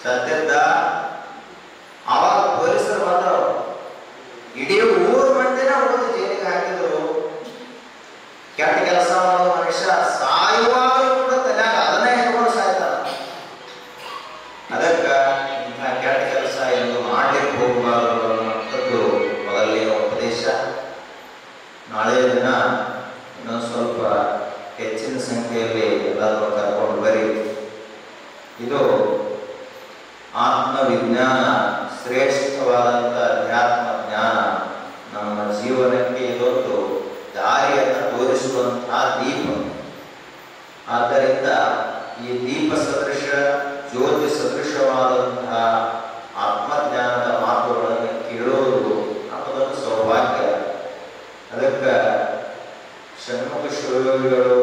ಸತ್ಯದ್ದ. ಅವಾಗ ಪೊಲೀಸರು ಬಂದರು, ಇಡೀ ಊರು ಮಂದಿನ ಹೋಗಿ ಜೈಲಿಗೆ ಹಾಕಿದ್ರು. ಕೆಟ್ಟ ಕೆಲಸ ಮಾಡೋ ಮನುಷ್ಯ ಸಾಯುವಾಗಲೂ ಕೂಡ ತಲೆಯಾಗ ಅದನ್ನೇ ಇಟ್ಕೊಂಡು ಸಾಯ್ತಾನ. ಅದಕ್ಕ ಇಂಥ ಕೆಟ್ಟ ಕೆಲಸ ಎಂದು ಮಾಡ್ಲಿಕ್ಕೆ ಹೋಗಬಾರದು ಅನ್ನುವಂಥದ್ದು ಮೊದಲನೇ ಉಪದೇಶ. ನಾಳೆ ದಿನ ಇನ್ನೊಂದು ಸ್ವಲ್ಪ ಹೆಚ್ಚಿನ ಸಂಖ್ಯೆಯಲ್ಲಿ ಎಲ್ಲರೂ ಕರ್ಕೊಂಡು ಬರಿ. ಇದು ಆತ್ಮವಿಜ್ಞಾನ, ಶ್ರೇಷ್ಠವಾದಂಥ ಅಧ್ಯಾತ್ಮ ಜ್ಞಾನ. ನಮ್ಮ ಜೀವನಕ್ಕೆ ಇದೊಂದು ದಾರಿಯನ್ನು ತೋರಿಸುವಂತಹ ದೀಪ. ಆದ್ದರಿಂದ ಈ ದೀಪ ಸದೃಶ, ಜ್ಯೋತಿ ಸದೃಶವಾದಂತಹ ಆತ್ಮಜ್ಞಾನದ ಮಾತುಗಳನ್ನು ಕೇಳುವುದು ನಮ್ಮದೊಂದು ಸೌಭಾಗ್ಯ. ಅದಕ್ಕೆ ಷಣ್ಮುಖ ಶಿವಯೋಗಿಗಳು